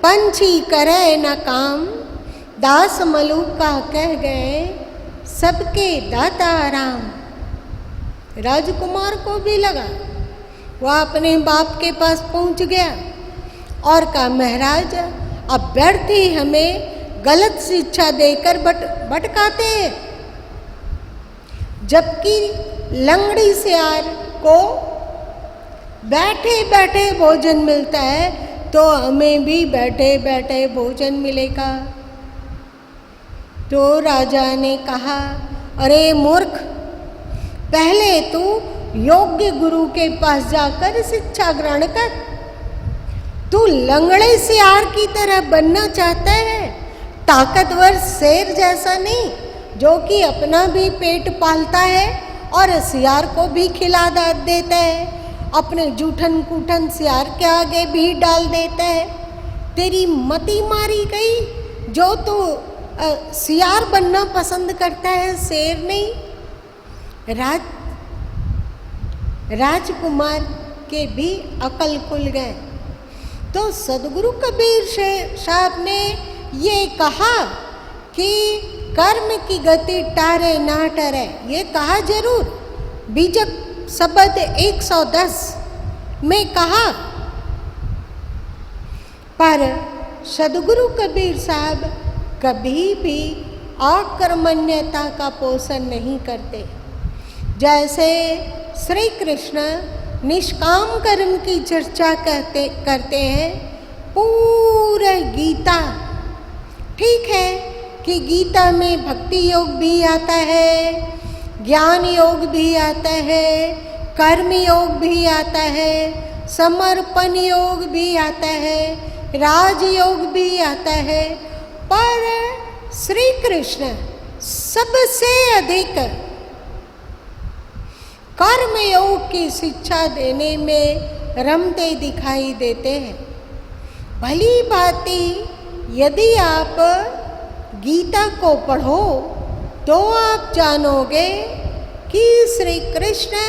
Speaker 1: पंछी करे न काम। दास मलूका कह गए सबके दाता राम। राजकुमार को भी लगा। वह अपने बाप के पास पहुंच गया और कहा, महाराज अब व्यर्थ ही हमें गलत शिक्षा देकर भटकाते हैं, जबकि लंगड़ी सियार को बैठे बैठे भोजन मिलता है, तो हमें भी बैठे बैठे भोजन मिलेगा। तो राजा ने कहा, अरे मूर्ख, पहले तू योग्य गुरु के पास जाकर शिक्षा ग्रहण कर। तू लंगड़े सियार की तरह बनना चाहता है, ताकतवर शेर जैसा नहीं, जो कि अपना भी पेट पालता है और सियार को भी खिला देता है अपने जूठन कूठन सियार के आगे भी डाल देता है। तेरी मति मारी गई जो तू सियार बनना पसंद करता है, शेर नहीं। राजकुमार के भी अकल खुल गए। तो सदगुरु कबीर साहब ने ये कहा कि कर्म की गति टारे ना टरे, ये कहा जरूर। बीजक शब्द 110 में कहा, पर सदगुरु कबीर साहब कभी भी आकर्मण्यता का पोषण नहीं करते। जैसे श्री कृष्ण निष्काम कर्म की चर्चा करते हैं पूरा गीता। ठीक है कि गीता में भक्ति योग भी आता है, ज्ञान योग भी आता है, कर्म योग भी आता है, समर्पण योग भी आता है, राजयोग भी आता है। पर श्री कृष्ण सबसे अधिक कर्म योग की शिक्षा देने में रमते दिखाई देते हैं। भली भांति यदि आप गीता को पढ़ो तो आप जानोगे कि श्री कृष्ण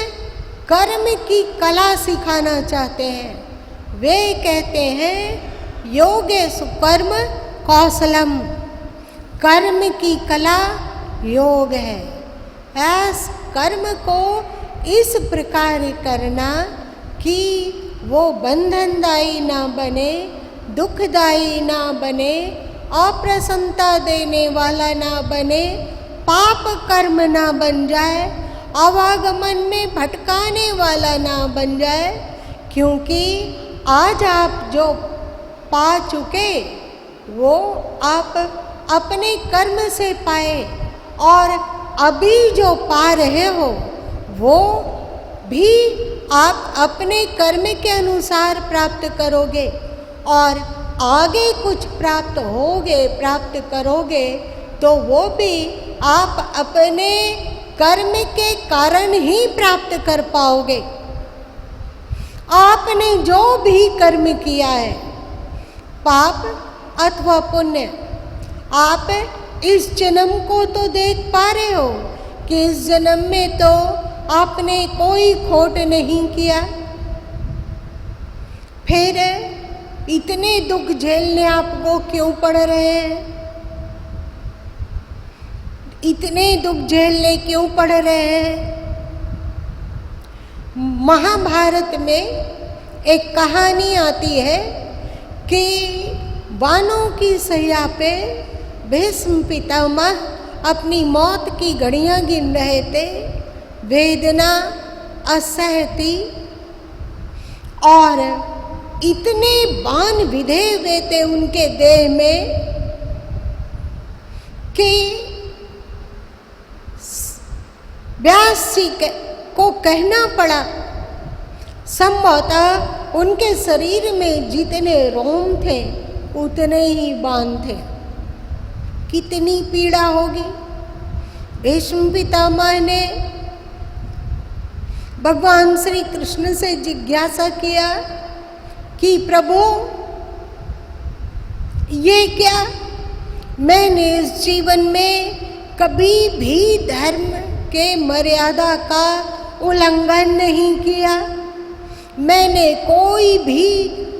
Speaker 1: कर्म की कला सिखाना चाहते हैं। वे कहते हैं योगेषु कर्म कौशलम, कर्म की कला योग है। ऐस कर्म को इस प्रकार करना कि वो बंधनदायी ना बने, दुखदायी ना बने, अप्रसन्नता देने वाला ना बने, पाप कर्म ना बन जाए, आवागमन में भटकाने वाला ना बन जाए। क्योंकि आज आप जो पा चुके वो आप अपने कर्म से पाए, और अभी जो पा रहे हो वो भी आप अपने कर्म के अनुसार प्राप्त करोगे, और आगे कुछ प्राप्त करोगे तो वो भी आप अपने कर्म के कारण ही प्राप्त कर पाओगे। आपने जो भी कर्म किया है, पाप अथवा पुण्य, आप इस जन्म को तो देख पा रहे हो कि इस जन्म में तो आपने कोई खोट नहीं किया। फिर इतने दुख झेलने आपको क्यों पड़ रहे हैं? इतने दुख झेलने क्यों पड़ रहे हैं? महाभारत में एक कहानी आती है कि वानों की सैया पे भीष्म पितामह अपनी मौत की घड़ियां गिन रहे थे। वेदना असह्य थी और इतने बाण विधे हुए थे उनके देह में कि व्यास जी को कहना पड़ा, संभवतः उनके शरीर में जितने रोम थे उतने ही बाण थे। कितनी पीड़ा होगी। भीष्म पितामह ने भगवान श्री कृष्ण से जिज्ञासा किया कि प्रभु ये क्या, मैंने इस जीवन में कभी भी धर्म के मर्यादा का उल्लंघन नहीं किया, मैंने कोई भी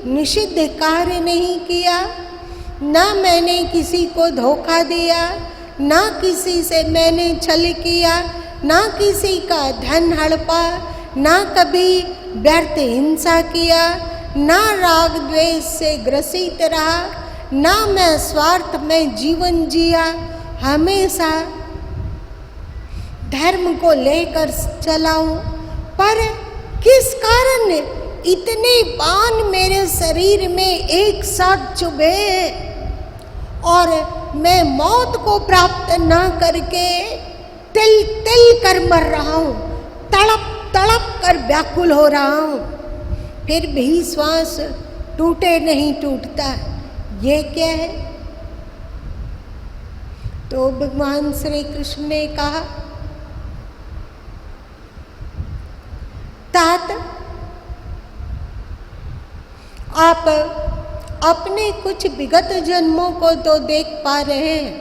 Speaker 1: निषिद्ध कार्य नहीं किया, ना मैंने किसी को धोखा दिया, ना किसी से मैंने छल किया, ना किसी का धन हड़पा, ना कभी व्यर्थ हिंसा किया, ना राग द्वेष से ग्रसित रहा, ना मैं स्वार्थ में जीवन जिया, हमेशा धर्म को लेकर चला हूँ। पर किस कारण इतने बाण मेरे शरीर में एक साथ चुभे और मैं मौत को प्राप्त ना करके तिल तिल कर मर रहा हूँ, तड़प तड़प कर व्याकुल हो रहा हूँ, फिर भी श्वास टूटे नहीं टूटता, ये क्या है? तो भगवान श्री कृष्ण ने कहा, तात आप अपने कुछ विगत जन्मों को तो देख पा रहे हैं,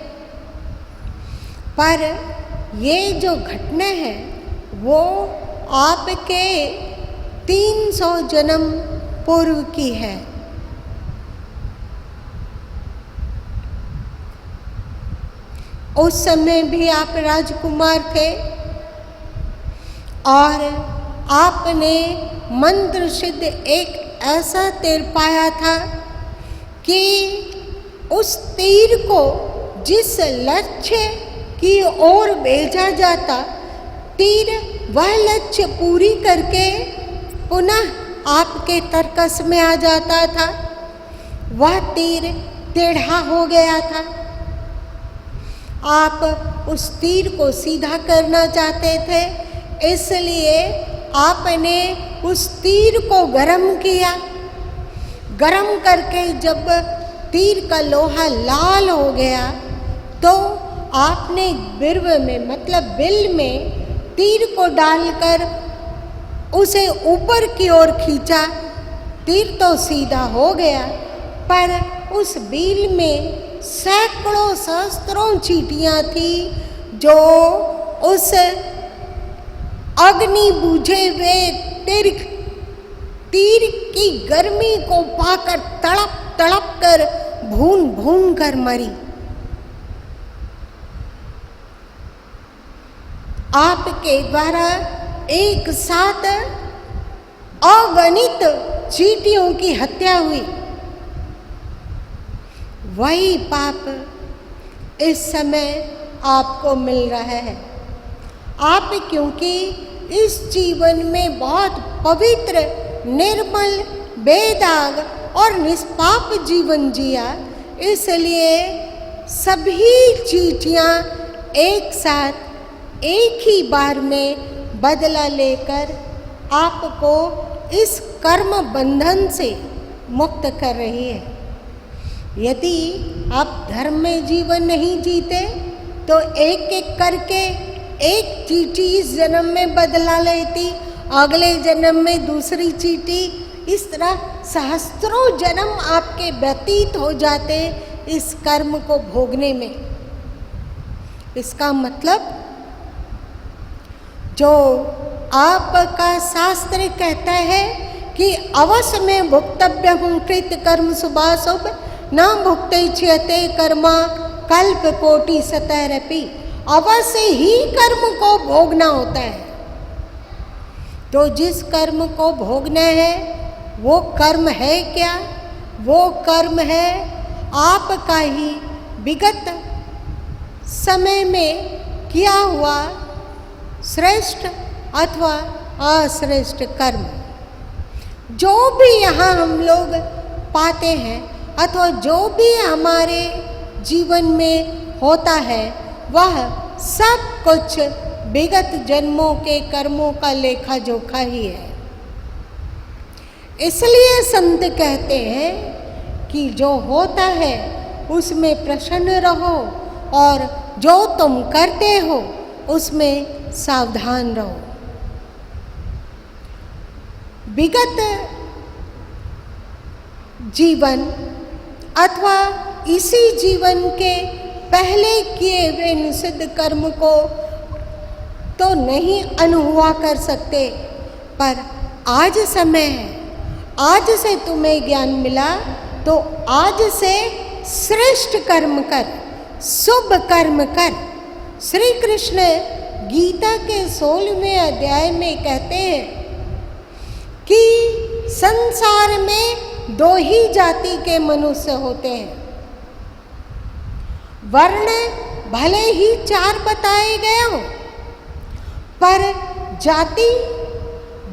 Speaker 1: पर ये जो घटना है वो आपके 300 जन्म पूर्व की है। उस समय भी आप राजकुमार थे और आपने मंत्र सिद्ध एक ऐसा तीर पाया था कि उस तीर को जिस लक्ष्य की ओर भेजा जाता, तीर वह लक्ष्य पूरी करके पुनः आपके तरकस में आ जाता था। वह तीर टेढ़ा हो गया था। आप उस तीर को सीधा करना चाहते थे, इसलिए आपने उस तीर को गरम किया। गरम करके जब तीर का लोहा लाल हो गया तो आपने बिर्व में मतलब बिल में तीर को डालकर उसे ऊपर की ओर खींचा। तीर तो सीधा हो गया, पर उस बिल में सैकड़ों सहस्त्रों चींटियां थी जो उस अग्नि बुझे हुए तीर की गर्मी को पाकर तड़प तड़प कर भून भून कर मरी। आपके द्वारा एक साथ अगणित चींटियों की हत्या हुई। वही पाप इस समय आपको मिल रहा है। आप क्योंकि इस जीवन में बहुत पवित्र, निर्मल, बेदाग और निष्पाप जीवन जिया, इसलिए सभी चींटियां एक साथ एक ही बार में बदला लेकर आपको इस कर्म बंधन से मुक्त कर रही है। यदि आप धर्म में जीवन नहीं जीते तो एक एक करके एक चींटी इस जन्म में बदला लेती, अगले जन्म में दूसरी चींटी, इस तरह सहस्त्रों जन्म आपके व्यतीत हो जाते इस कर्म को भोगने में। इसका मतलब जो आपका शास्त्र कहता है कि अवश्य में भुक्तव्यम कृत कर्म शुभाशुभ न भुक्तैच्छते कर्मा कल्प कोटि सतरपि, अवश्य ही कर्म को भोगना होता है। तो जिस कर्म को भोगना है वो कर्म है क्या? वो कर्म है आपका ही विगत समय में किया हुआ श्रेष्ठ अथवा अश्रेष्ठ कर्म। जो भी यहाँ हम लोग पाते हैं अथवा जो भी हमारे जीवन में होता है वह सब कुछ विगत जन्मों के कर्मों का लेखा जोखा ही है। इसलिए संत कहते हैं कि जो होता है उसमें प्रसन्न रहो और जो तुम करते हो उसमें सावधान रहो। विगत जीवन अथवा इसी जीवन के पहले किए हुए निषिद्ध कर्म को तो नहीं अनुभवा कर सकते, पर आज समय है, आज से तुम्हें ज्ञान मिला तो आज से श्रेष्ठ कर्म कर, शुभ कर्म कर। श्री कृष्ण गीता के 16वें अध्याय में कहते हैं कि संसार में दो ही जाति के मनुष्य होते हैं। वर्ण भले ही 4 बताए गए हों, पर जाति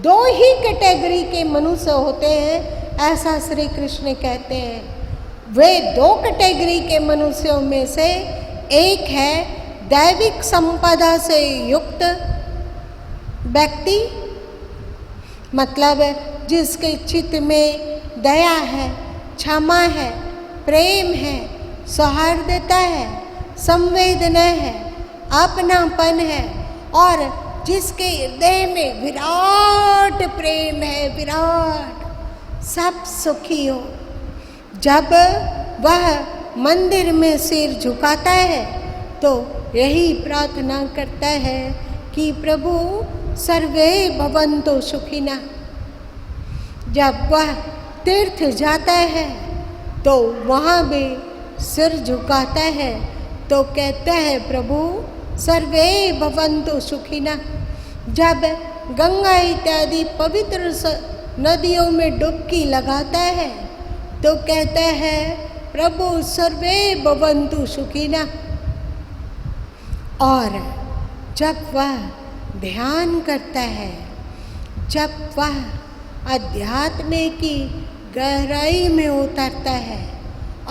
Speaker 1: 2 ही कैटेगरी के मनुष्य होते हैं, ऐसा श्री कृष्ण कहते हैं। वे 2 कैटेगरी के मनुष्यों में से एक है दैविक संपदा से युक्त व्यक्ति, मतलब जिसके चित्त में दया है, क्षमा है, प्रेम है, सौहार्दता है, संवेदना है, अपनापन है और जिसके हृदय में विराट प्रेम है, विराट सब सुखी हो। जब वह मंदिर में सिर झुकाता है तो यही प्रार्थना करता है कि प्रभु सर्वे भवन्तु सुखिनः। जब वह तीर्थ जाता है तो वहाँ भी सिर झुकाता है तो कहता है प्रभु सर्वे भवन्तु सुखिनः। जब गंगा इत्यादि पवित्र नदियों में डुबकी लगाता है तो कहता है प्रभु सर्वे भवन्तु सुखिनः। और जब वह ध्यान करता है, जब वह अध्यात्म की गहराई में उतरता है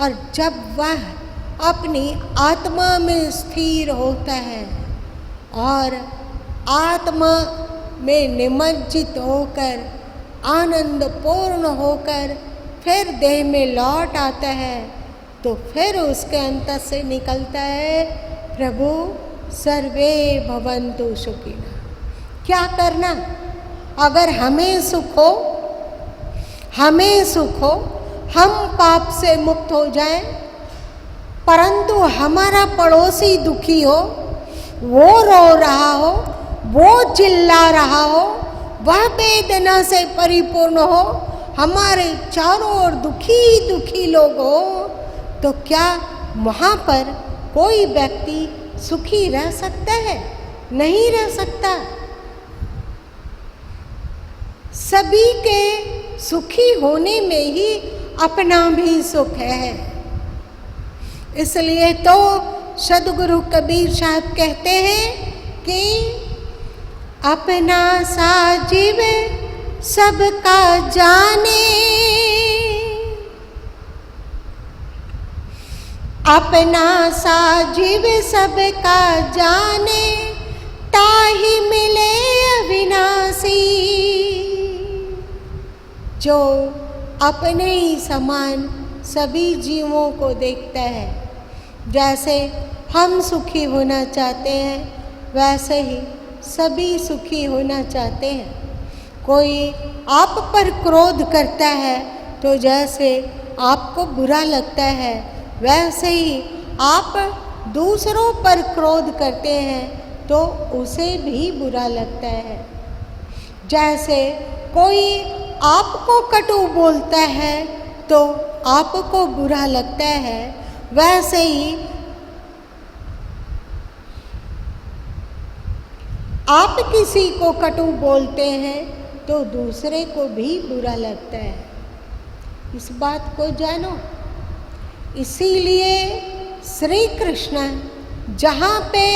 Speaker 1: और जब वह अपनी आत्मा में स्थिर होता है और आत्मा में निमज्जित होकर आनंद पूर्ण होकर फिर देह में लौट आता है तो फिर उसके अंतर से निकलता है प्रभु सर्वे भवन्तु सुखिनः। क्या करना? अगर हमें सुख हो, हम पाप से मुक्त हो जाएं, परंतु हमारा पड़ोसी दुखी हो, वो रो रहा हो, वो चिल्ला रहा हो, वह वेदना से परिपूर्ण हो, हमारे चारों ओर दुखी दुखी लोग हो, तो क्या वहाँ पर कोई व्यक्ति सुखी रह सकता है? नहीं रह सकता। सभी के सुखी होने में ही अपना भी सुख है। इसलिए तो सद्गुरु कबीर साहब कहते हैं कि अपना सा जीव सबका जाने, अपना सा जीव सबका जाने, ताहि मिले अविनाशी। जो अपने ही समान सभी जीवों को देखता है, जैसे हम सुखी होना चाहते हैं वैसे ही सभी सुखी होना चाहते हैं। कोई आप पर क्रोध करता है तो जैसे आपको बुरा लगता है वैसे ही आप दूसरों पर क्रोध करते हैं तो उसे भी बुरा लगता है। जैसे कोई आपको कटु बोलता है तो आपको बुरा लगता है, वैसे ही आप किसी को कटु बोलते हैं तो दूसरे को भी बुरा लगता है। इस बात को जानो। इसीलिए श्री कृष्ण जहाँ पे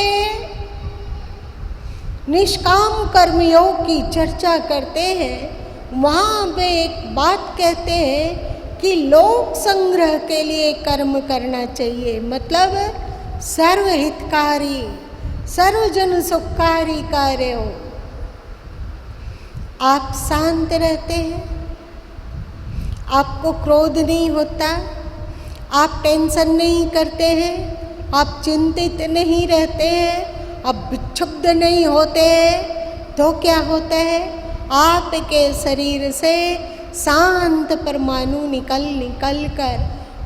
Speaker 1: निष्काम कर्मियों की चर्चा करते हैं वहाँ पे एक बात कहते हैं कि लोक संग्रह के लिए कर्म करना चाहिए, मतलब सर्वहितकारी सर्वजन सुखकारी कार्य हो। आप शांत रहते हैं, आपको क्रोध नहीं होता, आप टेंशन नहीं करते हैं, आप चिंतित नहीं रहते हैं, आप विक्षुब्ध नहीं होते हैं, तो क्या होता है? आपके शरीर से शांत परमाणु निकल कर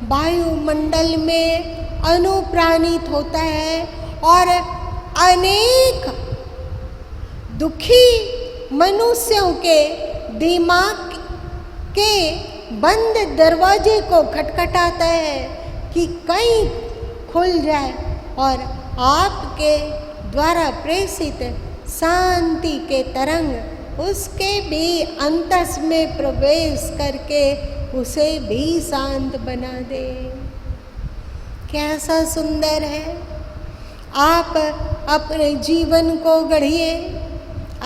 Speaker 1: वायुमंडल में अनुप्राणित होता है और अनेक दुखी मनुष्यों के दिमाग के बंद दरवाजे को खटखटाता है कि कहीं खुल जाए और आपके द्वारा प्रेषित शांति के तरंग उसके भी अंतस में प्रवेश करके उसे भी शांत बना दे। कैसा सुंदर है। आप अपने जीवन को गढ़िए,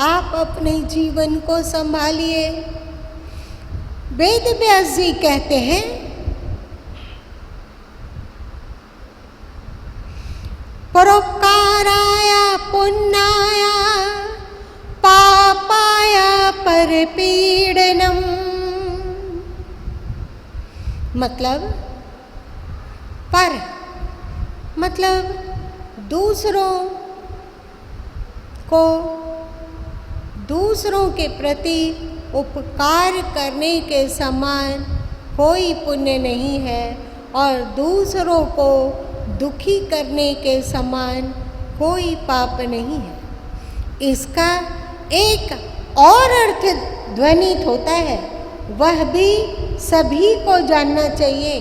Speaker 1: आप अपने जीवन को संभालिए। वेद व्यास जी कहते हैं परोपकाराय पुण्याय पापाय परपीडनम, मतलब दूसरों के प्रति उपकार करने के समान कोई पुण्य नहीं है और दूसरों को दुखी करने के समान कोई पाप नहीं है। इसका एक और अर्थ ध्वनित होता है, वह भी सभी को जानना चाहिए।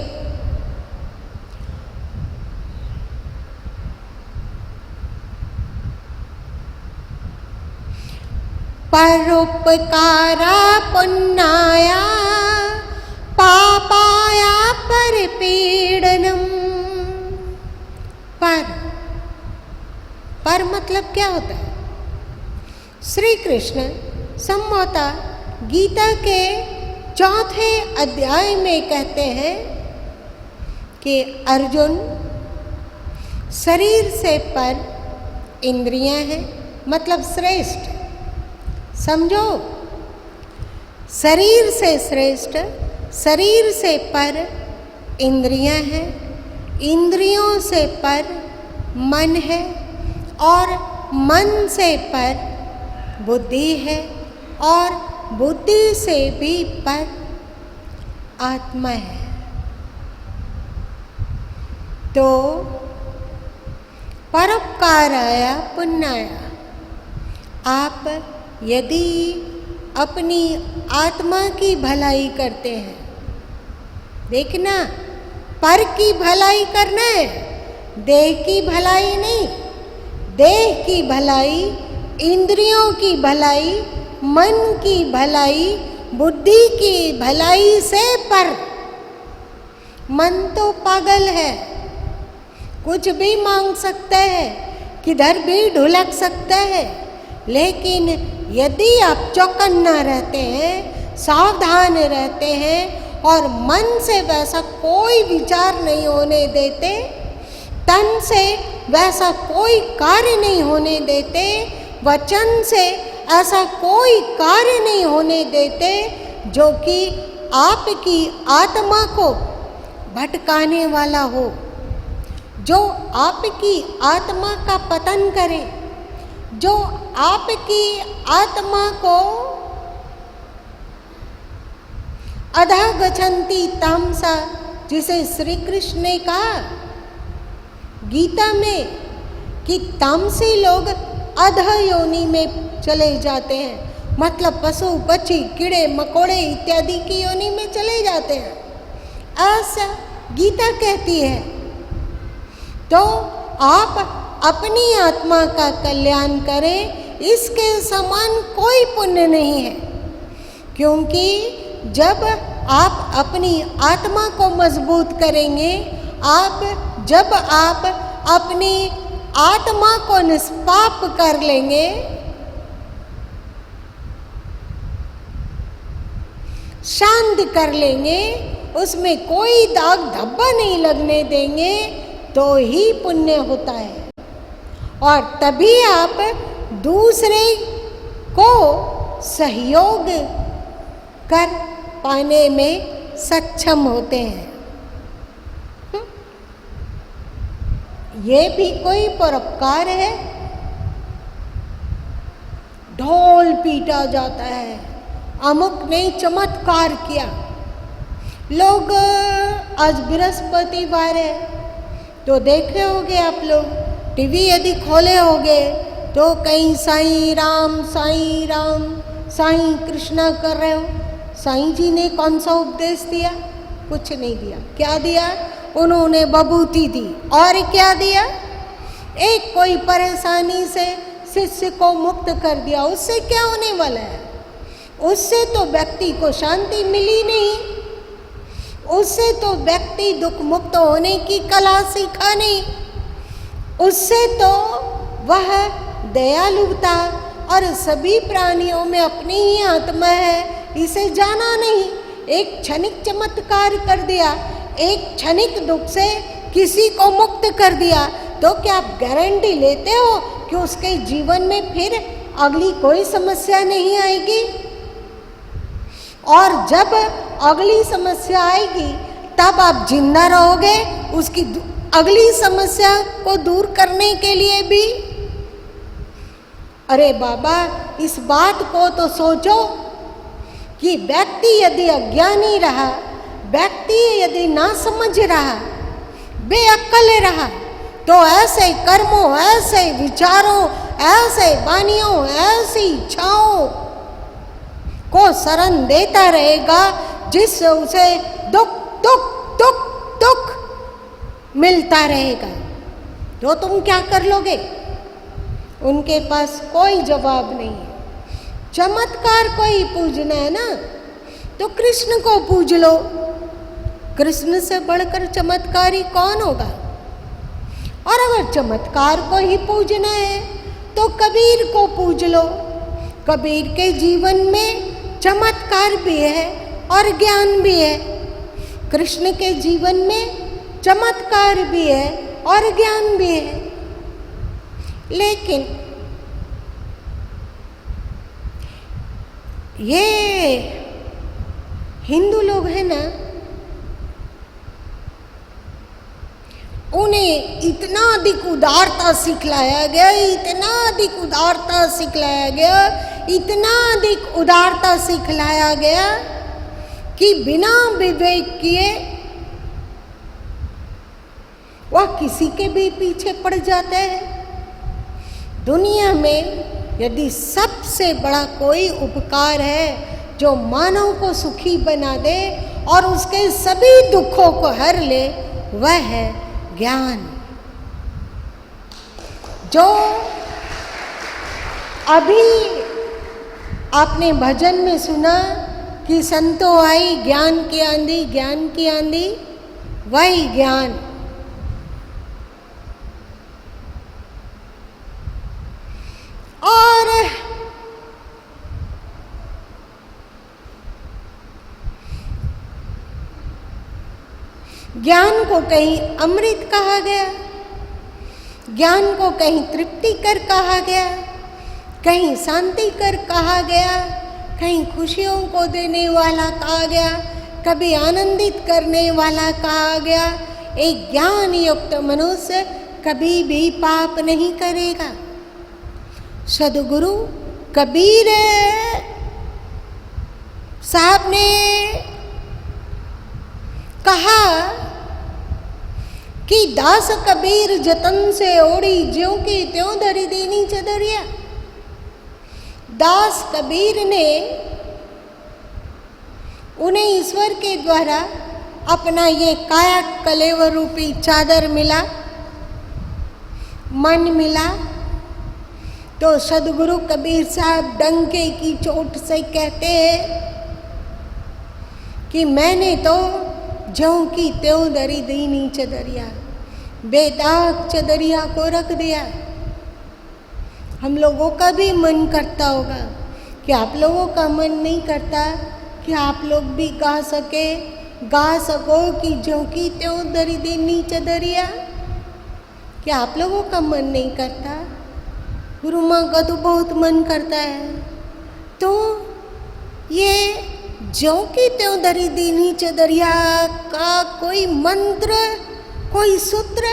Speaker 1: परोपकारा पुण्याया पापाया परपीडनम। पर मतलब क्या होता है? श्री कृष्ण संभवतः गीता के 4थे अध्याय में कहते हैं कि अर्जुन, शरीर से पर इंद्रियां हैं, मतलब श्रेष्ठ। समझो, शरीर से श्रेष्ठ, शरीर से पर इंद्रियां हैं, इंद्रियों से पर मन है और मन से पर बुद्धि है और बुद्धि से भी पर आत्मा है। तो परोपकाराय पुण्याय, आप यदि अपनी आत्मा की भलाई करते हैं, देखना, पर की भलाई करना है, देह की भलाई नहीं। देह की भलाई, इंद्रियों की भलाई, मन की भलाई, बुद्धि की भलाई से पर। मन तो पागल है, कुछ भी मांग सकता है, किधर भी ढुलक सकता है, लेकिन यदि आप चौकन्ना रहते हैं, सावधान रहते हैं और मन से वैसा कोई विचार नहीं होने देते, तन से वैसा कोई कार्य नहीं होने देते, वचन से ऐसा कोई कार्य नहीं होने देते जो कि आपकी आत्मा को भटकाने वाला हो, जो आपकी आत्मा का पतन करे, जो आपकी आत्मा को अधः गच्छन्ति तामसा, जिसे श्री कृष्ण ने कहा गीता में कि तामसी लोग अधः योनि में चले जाते हैं, मतलब पशु पक्षी कीड़े मकोड़े इत्यादि की योनि में चले जाते हैं, ऐसा गीता कहती है। तो आप अपनी आत्मा का कल्याण करें, इसके समान कोई पुण्य नहीं है, क्योंकि जब आप अपनी आत्मा को मजबूत करेंगे, जब आप अपनी आत्मा को निष्पाप कर लेंगे, शांत कर लेंगे, उसमें कोई दाग धब्बा नहीं लगने देंगे, तो ही पुण्य होता है और तभी आप दूसरे को सहयोग कर पाने में सक्षम होते हैं। ये भी कोई परोपकार है? ढोल पीटा जाता है, अमुक ने चमत्कार किया। लोग, आज बृहस्पतिवार है तो देखे होंगे आप लोग, टीवी यदि खोले होंगे तो कहीं साईं राम साईं कृष्णा कर रहे हो। साईं जी ने कौन सा उपदेश दिया? कुछ नहीं दिया। क्या दिया? उन्होंने बबूती दी। और क्या दिया? एक कोई परेशानी से शिष्य को मुक्त कर दिया। उससे क्या होने वाला है? उससे तो व्यक्ति को शांति मिली नहीं, उससे तो व्यक्ति दुख मुक्त होने की कला सीखा नहीं, उससे तो वह दयालुता और सभी प्राणियों में अपनी ही आत्मा है इसे जाना नहीं। एक क्षणिक चमत्कार कर दिया, एक क्षणिक दुख से किसी को मुक्त कर दिया, तो क्या आप गारंटी लेते हो कि उसके जीवन में फिर अगली कोई समस्या नहीं आएगी? और जब अगली समस्या आएगी तब आप जिंदा रहोगे उसकी अगली समस्या को दूर करने के लिए भी। अरे बाबा, इस बात को तो सोचो कि व्यक्ति यदि अज्ञानी रहा, व्यक्ति यदि ना समझ रहा, बेअक्ल रहा, तो ऐसे कर्मों, ऐसे विचारों, ऐसे वानियों, ऐसी इच्छाओं को शरण देता रहेगा जिससे उसे दुख दुख दुख दुख मिलता रहेगा। तो तुम क्या कर लोगे? उनके पास कोई जवाब नहीं है। चमत्कार को ही पूजना है ना, तो कृष्ण को पूज लो। कृष्ण से बढ़कर चमत्कारी कौन होगा? और अगर चमत्कार को ही पूजना है तो कबीर को पूज लो। कबीर के जीवन में चमत्कार भी है और ज्ञान भी है। कृष्ण के जीवन में चमत्कार भी है और ज्ञान भी है। लेकिन ये हिंदू लोग हैं ना, उन्हें इतना अधिक उदारता सिखलाया गया, इतना अधिक उदारता सिखलाया गया, इतना अधिक उदारता सिखलाया गया कि बिना विवेक किए वह किसी के भी पीछे पड़ जाता है। दुनिया में यदि सबसे बड़ा कोई उपकार है जो मानव को सुखी बना दे और उसके सभी दुखों को हर ले, वह है ज्ञान। जो अभी आपने भजन में सुना कि संतो आई ज्ञान की आंधी, ज्ञान की आंधी, वही ज्ञान। और ज्ञान को कहीं अमृत कहा गया, ज्ञान को कहीं तृप्तिकर कहा गया, कहीं शांतिकर कहा गया, कहीं खुशियों को देने वाला कहा गया, कभी आनंदित करने वाला कहा गया। एक ज्ञान युक्त मनुष्य कभी भी पाप नहीं करेगा। सदगुरु कबीर साहब ने कहा कि दास कबीर जतन से ओढ़ी, ज्यों की त्यों धरी दीनी चदरिया। दास कबीर ने उन्हें ईश्वर के द्वारा अपना ये काया कलेवर रूपी चादर मिला, मन मिला। तो सदगुरु कबीर साहब डंके की चोट से कहते हैं कि मैंने तो ज्यों की त्यों दरी दीनी चदरिया, बेदाग चदरिया को रख दिया। हम लोगों का भी मन करता होगा कि आप लोगों का मन नहीं करता कि आप लोग भी गा सको कि ज्यों की त्यों दरी दीनी चदरिया। क्या आप लोगों का मन नहीं करता? गुरु माँ का तो बहुत मन करता है। तो ये ज्यों की त्यों दरी दीनी चदरिया का कोई मंत्र, कोई सूत्र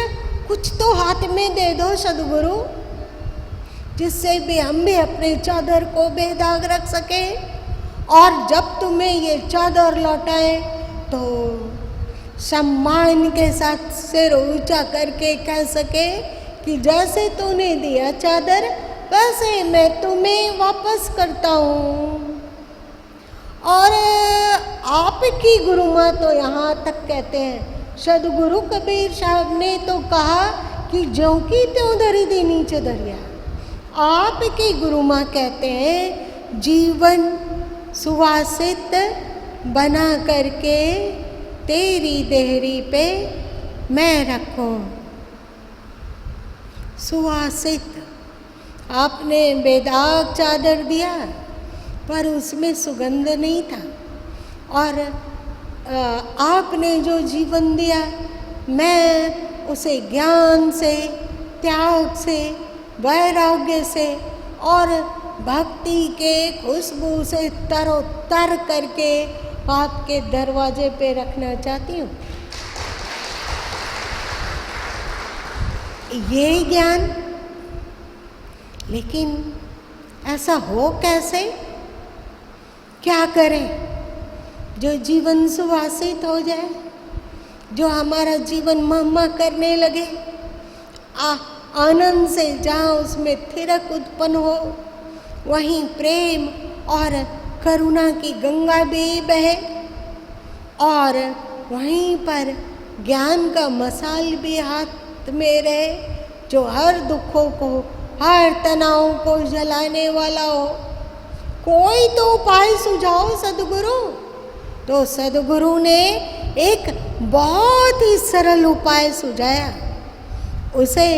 Speaker 1: कुछ तो हाथ में दे दो सदगुरु, जिससे भी हम भी अपने चादर को बेदाग रख सके। और जब तुम्हें ये चादर लौटाए तो सम्मान के साथ सिर ऊंचा करके कह सके कि जैसे तूने दिया चादर, वैसे मैं तुम्हें वापस करता हूँ। और आपकी गुरु माँ तो यहाँ तक कहते हैं, सदगुरु कबीर साहब ने तो कहा कि ज्यों की त्यों धरी दीनी चदरिया। आपकी गुरु माँ कहते हैं जीवन सुवासित बना करके तेरी देहरी पे मैं रखूं। सुवासित, आपने बेदाग चादर दिया पर उसमें सुगंध नहीं था। और आपने जो जीवन दिया, मैं उसे ज्ञान से, त्याग से, वैराग्य से और भक्ति के खुशबू से तरोतर करके आपके दरवाजे पे रखना चाहती हूँ। ये ज्ञान, लेकिन ऐसा हो कैसे क्या करें जो जीवन सुवासित हो जाए, जो हमारा जीवन मह करने लगे, आनंद से जहाँ उसमें थिरक उत्पन्न हो, वहीं प्रेम और करुणा की गंगा भी बहे और वहीं पर ज्ञान का मसाल भी हाथ में रहे, जो हर दुखों को, हर तनाव को जलाने वाला हो। कोई तो उपाय सुझाओ सदगुरु। तो सदगुरु ने एक बहुत ही सरल उपाय सुझाया, उसे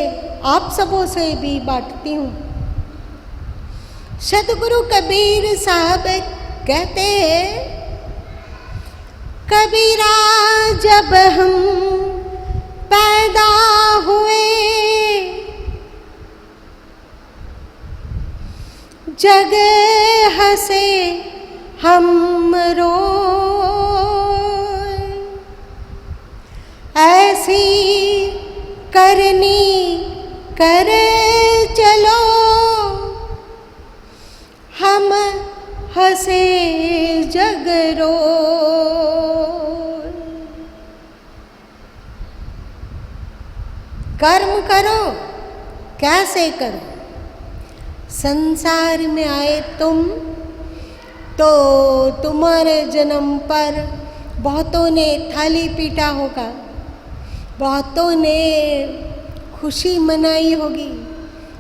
Speaker 1: आप सबों से भी बांटती हूँ। सदगुरु कबीर साहब कहते हैं, कबीरा जब हम पैदा हुए, जग हंसे हम रोए, ऐसी करनी कर चलो, हम हंसे जग रोए। कर्म करो, कैसे करो? संसार में आए तुम तो तुम्हारे जन्म पर बहुतों ने थाली पीटा होगा, बहुतों ने खुशी मनाई होगी,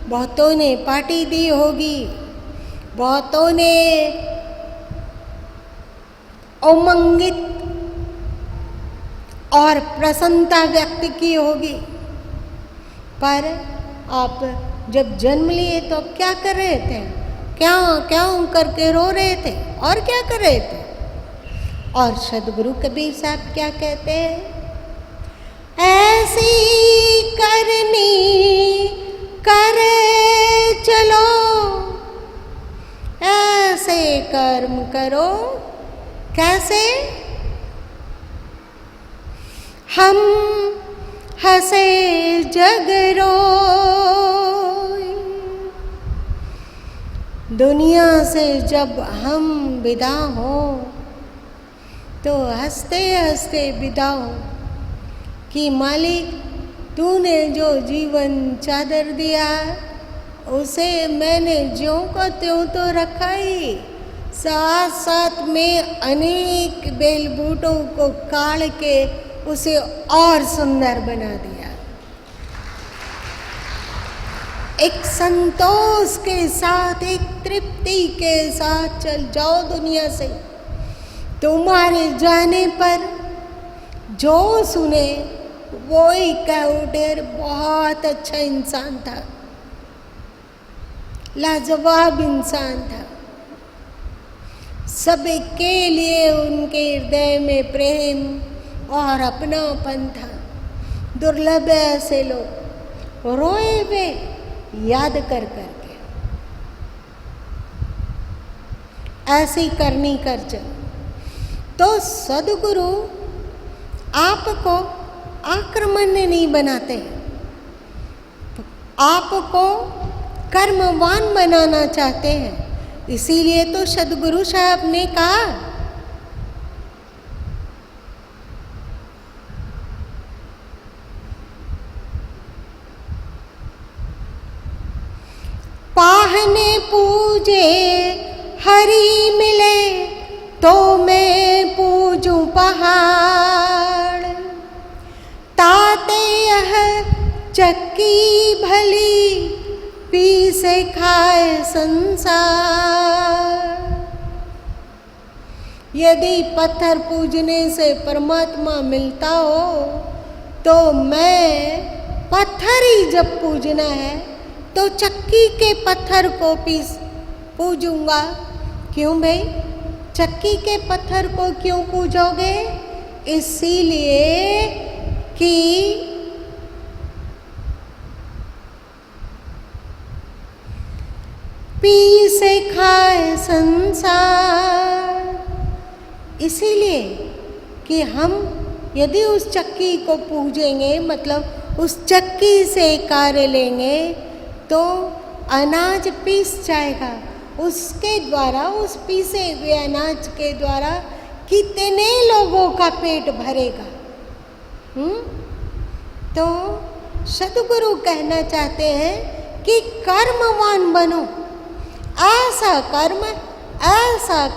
Speaker 1: बहुतों ने पार्टी दी होगी, बहुतों ने उमंगित और प्रसन्नता व्यक्त की होगी। पर आप जब जन्म लिए तो क्या कर रहे थे? क्या क्या करके रो रहे थे और क्या कर रहे थे? और सदगुरु कबीर साहब क्या कहते हैं? ऐसी करनी कर चलो, ऐसे कर्म करो। कैसे? हम हंसे जग रोए। दुनिया से जब हम विदा हो तो हंसते हंसते विदा हो कि मालिक तूने जो जीवन चादर दिया उसे मैंने ज्यों को त्यों तो रखा ही, साथ साथ में अनेक बेल बूटों को काढ़ के उसे और सुंदर बना दिया। एक संतोष के साथ, एक तृप्ति के साथ चल जाओ दुनिया से। तुम्हारे जाने पर जो सुने वो ही कह उठे बहुत अच्छा इंसान था, लाजवाब इंसान था। सबके लिए उनके हृदय में प्रेम और अपनापन था। दुर्लभ ऐसे लोग रोए वे याद कर करके। ऐसी करनी कर चल। तो सदगुरु आपको आक्रमण नहीं बनाते, आपको कर्मवान बनाना चाहते हैं। इसीलिए तो सदगुरु साहब ने कहा, पाहने पूजे हरि मिले तो मैं पूजूं पहाड़, ताते यह चक्की भली पी से खाए संसार। यदि पत्थर पूजने से परमात्मा मिलता हो तो मैं पत्थर ही जब पूजना है तो चक्की के पत्थर को पूजूंगा। क्यों भाई? चक्की के पत्थर को क्यों पूजोगे? इसीलिए कि पी से खाए संसार। इसीलिए कि हम यदि उस चक्की को पूजेंगे, मतलब उस चक्की से कार्य लेंगे, तो अनाज पीस जाएगा उसके द्वारा, उस पीसे हुए अनाज के द्वारा कितने लोगों का पेट भरेगा। तो सद्गुरु कहना चाहते हैं कि कर्मवान बनो, ऐसा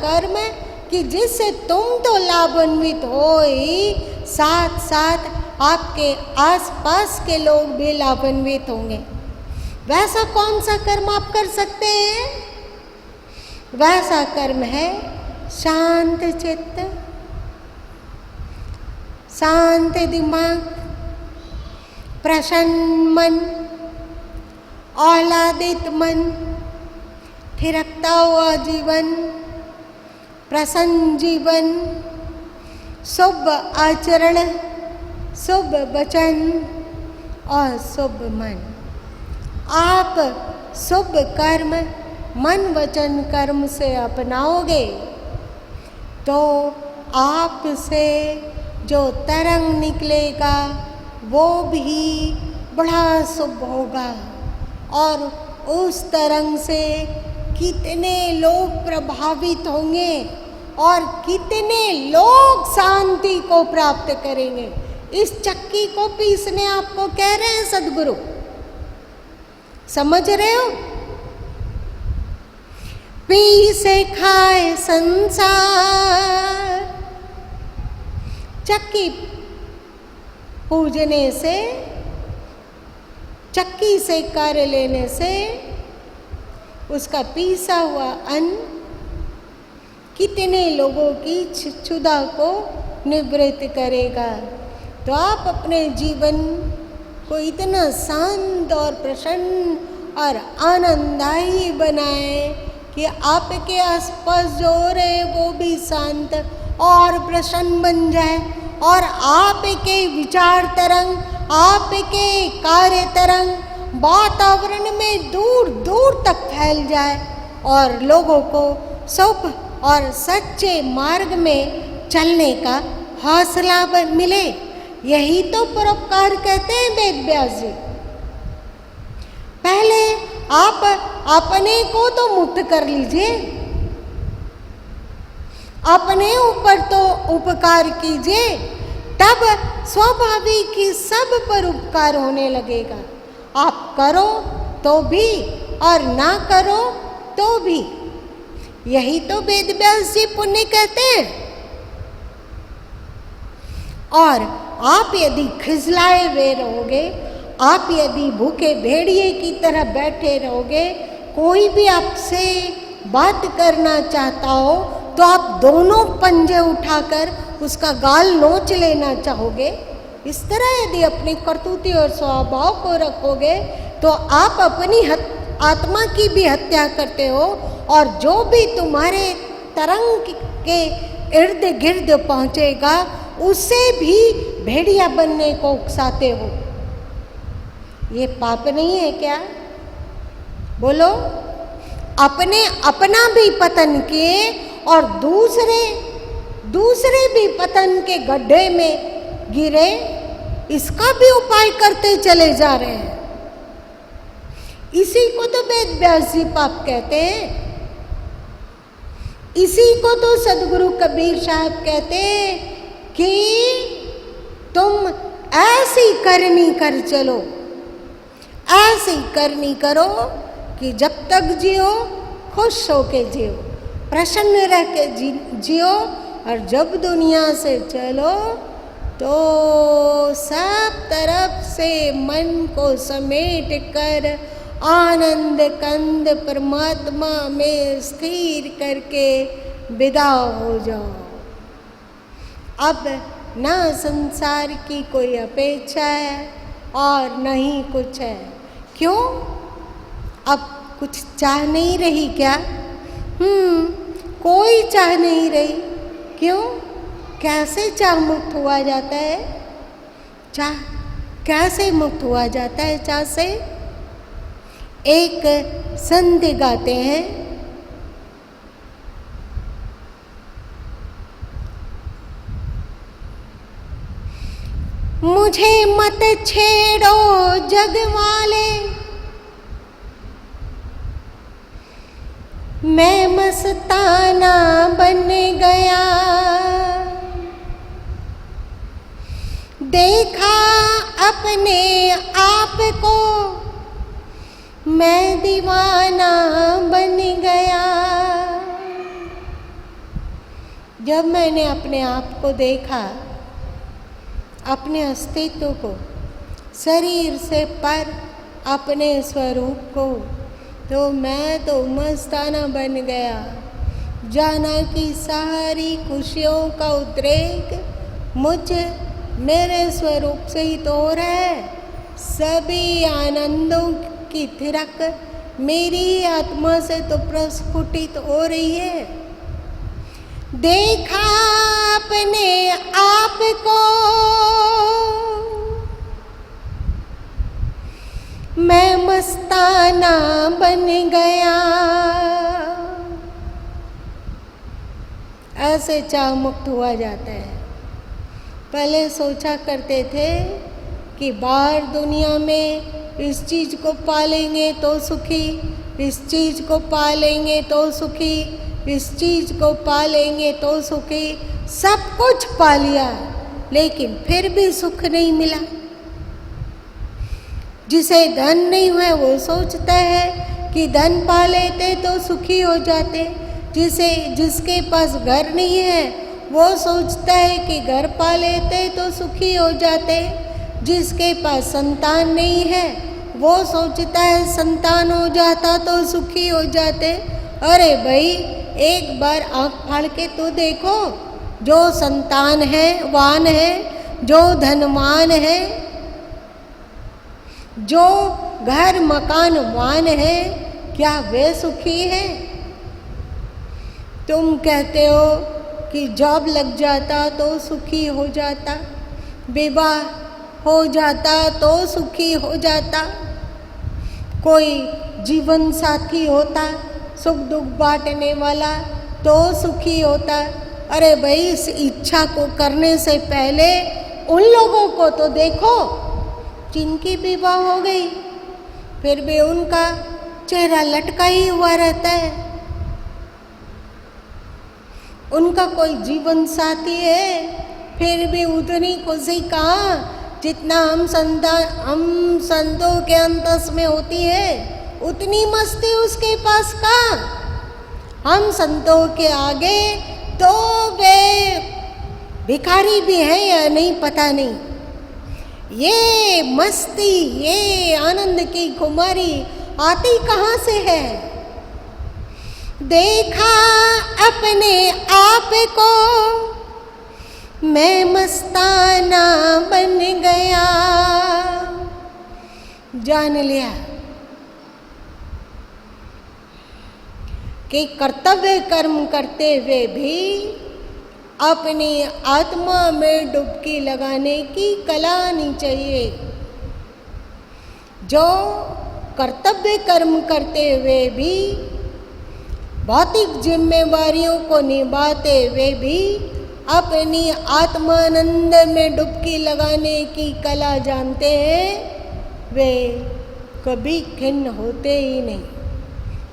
Speaker 1: कर्म कि जिससे तुम तो लाभान्वित हो ही, साथ साथ आपके आसपास के लोग भी लाभान्वित होंगे। वैसा कौन सा कर्म आप कर सकते हैं? वैसा कर्म है शांत चित्त, शांत दिमाग, प्रसन्न मन, आह्लादित मन, थिरकता हुआ जीवन, प्रसन्न जीवन, शुभ आचरण, शुभ वचन और शुभ मन। आप शुभ कर्म मन वचन कर्म से अपनाओगे तो आपसे जो तरंग निकलेगा वो भी बड़ा शुभ होगा, और उस तरंग से कितने लोग प्रभावित होंगे और कितने लोग शांति को प्राप्त करेंगे। इस चक्की को पीसने आपको कह रहे हैं सद्गुरु, समझ रहे हो? पीसे खाए संसार, चक्की पूजने से, चक्की से कार्य लेने से उसका पीसा हुआ अन्न कितने लोगों की क्षुधा को निवृत्त करेगा। तो आप अपने जीवन को इतना शांत और प्रसन्न और आनंददायी बनाएं कि आपके आसपास जो हो रहे वो भी शांत और प्रसन्न बन जाए, और आपके विचार तरंग, आपके कार्य तरंग वातावरण में दूर दूर तक फैल जाए और लोगों को शुभ और सच्चे मार्ग में चलने का हौसला मिले। यही तो परोपकार कहते हैं वेद व्यास जी। पहले आप अपने को तो मुक्त कर लीजिए, अपने ऊपर तो उपकार कीजिए, तब स्वाभाविक ही सब पर उपकार होने लगेगा। आप करो तो भी और ना करो तो भी, यही तो वेद व्यास जी पुण्य कहते हैं। और आप यदि खिजलाए हुए रहोगे, आप यदि भूखे भेड़िए की तरह बैठे रहोगे, कोई भी आपसे बात करना चाहता हो तो आप दोनों पंजे उठाकर उसका गाल नोच लेना चाहोगे। इस तरह यदि अपनी करतूती और स्वभाव को रखोगे तो आप अपनी आत्मा की भी हत्या करते हो, और जो भी तुम्हारे तरंग के इर्द गिर्द पहुँचेगा उससे भी भेड़िया बनने को उकसाते हो। ये पाप नहीं है क्या? बोलो। अपना भी पतन किए और दूसरे भी पतन के गड्ढे में गिरे, इसका भी उपाय करते चले जा रहे हैं। इसी को तो वेद व्यास जी पाप कहते हैं। इसी को तो सदगुरु कबीर साहब कहते हैं कि तुम ऐसी करनी कर चलो, ऐसी करनी करो कि जब तक जियो खुश होके जियो, प्रसन्न रह के जियो, और जब दुनिया से चलो तो सब तरफ से मन को समेट कर आनंद कंद परमात्मा में स्थिर करके विदा हो जाओ। अब ना संसार की कोई अपेक्षा है और न ही कुछ है। क्यों? अब कुछ चाह नहीं रही क्या? कोई चाह नहीं रही। क्यों? कैसे चाह मुक्त हुआ जाता है? चाह कैसे मुक्त हुआ जाता है चाह से? एक संत गाते हैं, मुझे मत छेड़ो जग वाले, मैं मस्ताना बन गया, देखा अपने आप को मैं दीवाना बन गया। जब मैंने अपने आप को देखा, अपने अस्तित्व को, शरीर से पर अपने स्वरूप को, तो मैं तो मस्ताना बन गया। जाना कि सारी खुशियों का उद्रेक मुझ मेरे स्वरूप से ही तो हो रहा है। सभी आनंदों की थिरक मेरी आत्मा से तो प्रस्फुटित हो रही है। देखा अपने आप को मैं मस्ताना बन गया। ऐसे चाह मुक्त हुआ जाता है। पहले सोचा करते थे कि बाहर दुनिया में इस चीज़ को पालेंगे तो सुखी, इस चीज़ को पालेंगे तो सुखी, इस चीज़ को पालेंगे तो सुखी। सब कुछ पा लिया लेकिन फिर भी सुख नहीं मिला। जिसे धन नहीं हुआ वो सोचता है कि धन पा लेते तो सुखी हो जाते। जिसके पास घर नहीं है वो सोचता है कि घर पा लेते तो सुखी हो जाते। जिसके पास संतान नहीं है वो सोचता है संतान हो जाता तो सुखी हो जाते। अरे भाई, एक बार आँख फाड़ के तो देखो, जो संतान है वान है, जो धनवान है, जो घर मकान वान है, क्या वे सुखी है? तुम कहते हो कि जॉब लग जाता तो सुखी हो जाता, विवाह हो जाता तो सुखी हो जाता, कोई जीवन साथी होता सुख दुख बांटने वाला तो सुखी होता। अरे भाई, इस इच्छा को करने से पहले उन लोगों को तो देखो जिनकी विवाह हो गई, फिर भी उनका चेहरा लटका ही हुआ रहता है। उनका कोई जीवन साथी है, फिर भी उतनी खुशी कहाँ जितना हम संतों के अंतस में होती है। उतनी मस्ती उसके पास कहाँ। हम संतों के आगे तो वे भिखारी भी हैं या नहीं पता नहीं। ये मस्ती, ये आनंद की खुमारी आती कहाँ से है? देखा अपने आप को मैं मस्ताना बन गया। जान लिया कि कर्तव्य कर्म करते हुए भी अपनी आत्मा में डुबकी लगाने की कला आनी चाहिए। जो कर्तव्य कर्म करते हुए भी भौतिक जिम्मेवारियों को निभाते हुए भी अपनी आत्मानंद में डुबकी लगाने की कला जानते हैं, वे कभी खिन्न होते ही नहीं।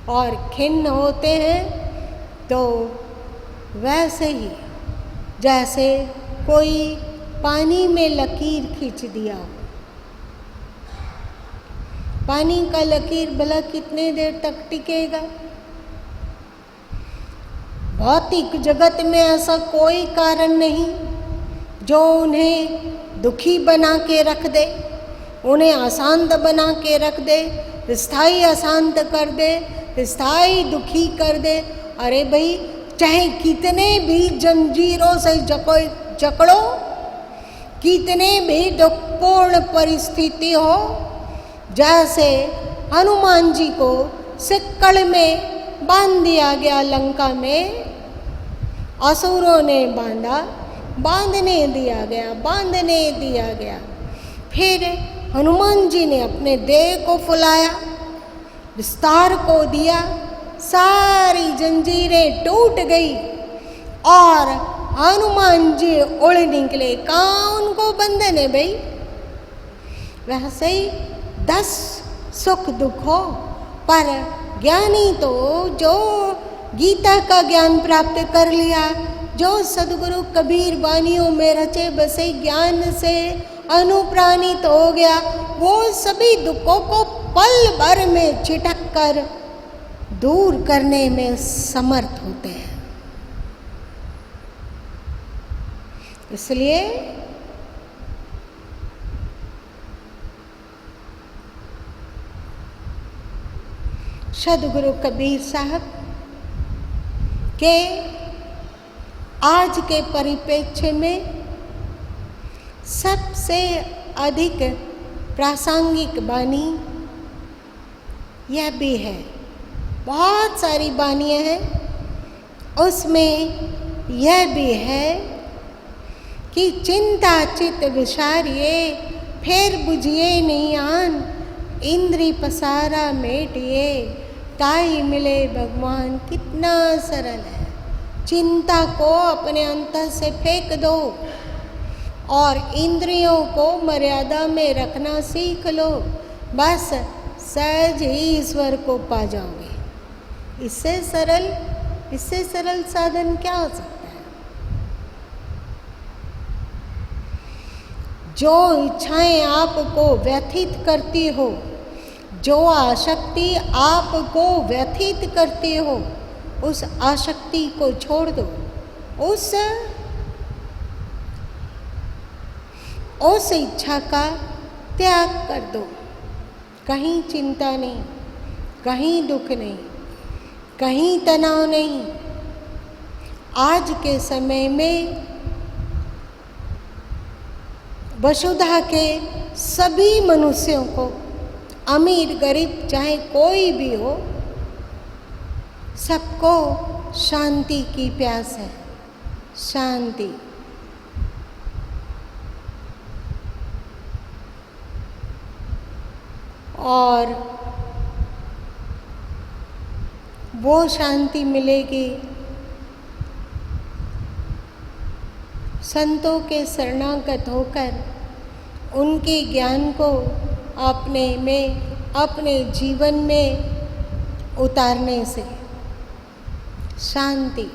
Speaker 1: और खिन्न होते हैं तो वैसे ही जैसे कोई पानी में लकीर खींच दिया। पानी का लकीर भला कितने देर तक टिकेगा? भौतिक जगत में ऐसा कोई कारण नहीं जो उन्हें दुखी बना के रख दे, उन्हें अशांत बना के रख दे, स्थायी अशांत कर दे, स्थायी दुखी कर दे। अरे भाई, चाहे कितने भी जंजीरों से जकड़ो, कितने भी दुखपूर्ण परिस्थिति हो, जैसे हनुमान जी को सिक्कड़ में बांध दिया गया लंका में, असुरों ने बांधने दिया गया। फिर हनुमान जी ने अपने देह को फुलाया, विस्तार को दिया, सारी जंजीरें टूट गई और हनुमान जी उड़ निकले। कहाँ उनको बंधन है भाई? वैसे ही 10 सुख दुख हो, पर ज्ञानी तो जो गीता का ज्ञान प्राप्त कर लिया, जो सदगुरु कबीर वानियों में रचे बसे ज्ञान से अनुप्राणित हो गया, वो सभी दुखों को पल भर में छिटक कर दूर करने में समर्थ होते हैं। इसलिए सदगुरु कबीर साहब के आज के परिप्रेक्ष्य में सबसे अधिक प्रासंगिक वाणी यह भी है। बहुत सारी वाणियाँ हैं, उसमें यह भी है कि चिंता चित विसारिये फेर बुझिए नहीं आन, इंद्री पसारा मेटिए ताई मिले भगवान। कितना सरल है। चिंता को अपने अंतर से फेंक दो और इंद्रियों को मर्यादा में रखना सीख लो, बस सहज ही ईश्वर को पा जाओगे। इससे सरल साधन क्या हो सकता है? जो इच्छाएं आपको व्यथित करती हो, जो आसक्ति आपको व्यथित करती हो, उस आसक्ति को छोड़ दो, उस इच्छा का त्याग कर दो। कहीं चिंता नहीं, कहीं दुख नहीं, कहीं तनाव नहीं। आज के समय में वसुधा के सभी मनुष्यों को, अमीर गरीब चाहे कोई भी हो, सबको शांति की प्यास है। शांति। और वो शांति मिलेगी संतों के शरणागत होकर उनके ज्ञान को अपने जीवन में उतारने से। शांति।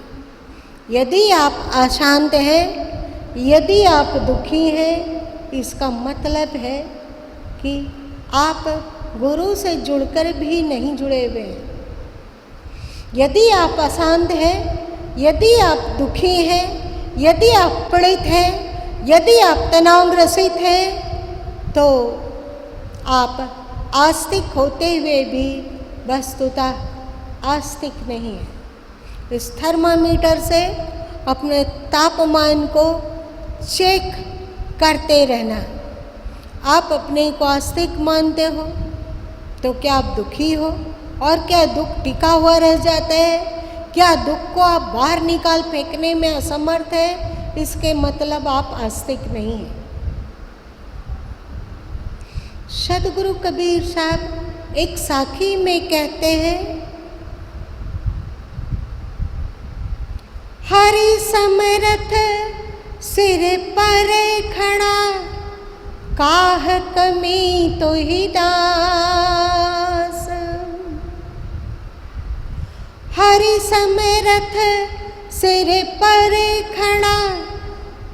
Speaker 1: यदि आप अशांत हैं, यदि आप दुखी हैं, इसका मतलब है कि आप गुरु से जुड़कर भी नहीं जुड़े हुए हैं। यदि आप अशांत हैं, यदि आप दुखी हैं, यदि आप पीड़ित हैं, यदि आप तनावग्रसित हैं, तो आप आस्तिक होते हुए भी वस्तुतः आस्तिक नहीं है। इस थर्मामीटर से अपने तापमान को चेक करते रहना। आप अपने को आस्तिक मानते हो तो क्या आप दुखी हो? और क्या दुख टिका हुआ रह जाता है? क्या दुख को आप बाहर निकाल फेंकने में असमर्थ है? इसके मतलब आप आस्तिक नहीं हैं। सदगुरु कबीर साहब एक साखी में कहते हैं, हरि समरथ सिर पर खड़ा, काह कमी तो ही दास। हरि समरथ सिर पर खड़ा,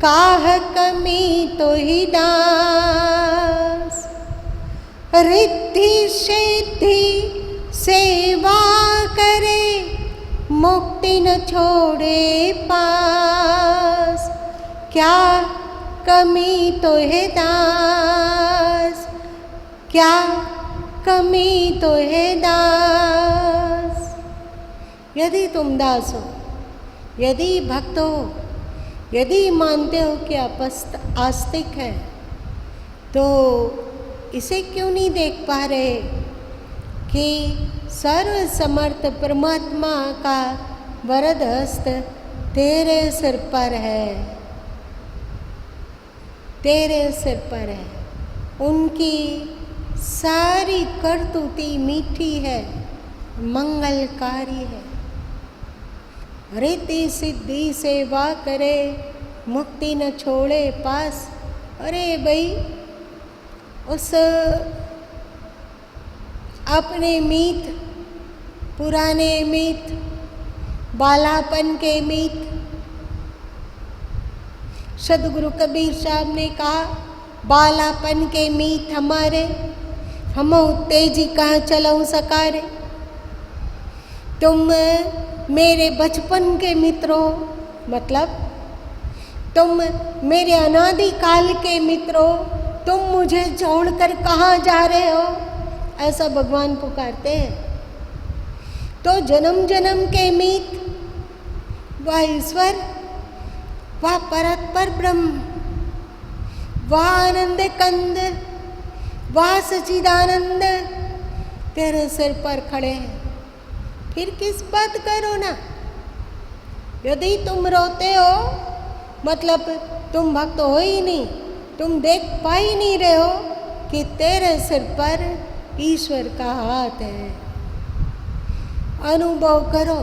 Speaker 1: काह कमी तो ही दास। रिद्धि सिद्धि सेवा करे, मुक्ति न छोड़े पास। क्या कमी तो है दास, क्या कमी तो है दास। यदि तुम दास हो, यदि भक्त हो, यदि मानते हो कि आप आस्तिक है, तो इसे क्यों नहीं देख पा रहे कि सर्व समर्थ परमात्मा का वरद हस्त तेरे सिर पर है, तेरे सिर पर है। उनकी सारी करतूती मीठी है, मंगलकारी है। रिद्धि सिद्धि सेवा करे, मुक्ति न छोड़े पास। अरे भाई, उस अपने मीत पुराने मीत, बालापन के मीत। सदगुरु कबीर साहब ने कहा, बालापन के मीत हमारे, हम तेजी कहाँ चलाऊं सकारे। तुम मेरे बचपन के मित्रों, मतलब तुम मेरे अनादि काल के मित्रों, तुम मुझे छोड़कर कहाँ जा रहे हो, ऐसा भगवान पुकारते हैं। तो जन्म जन्म के मीत, वह ईश्वर, वह पर ब्रह्म, वह आनंद कंद, वह सच्चिदानंद तेरे सिर पर खड़े हैं। फिर किस बात का रोना? यदि तुम रोते हो मतलब तुम भक्त हो ही नहीं, तुम देख पा ही नहीं रहे हो कि तेरे सिर पर ईश्वर का हाथ है। अनुभव करो।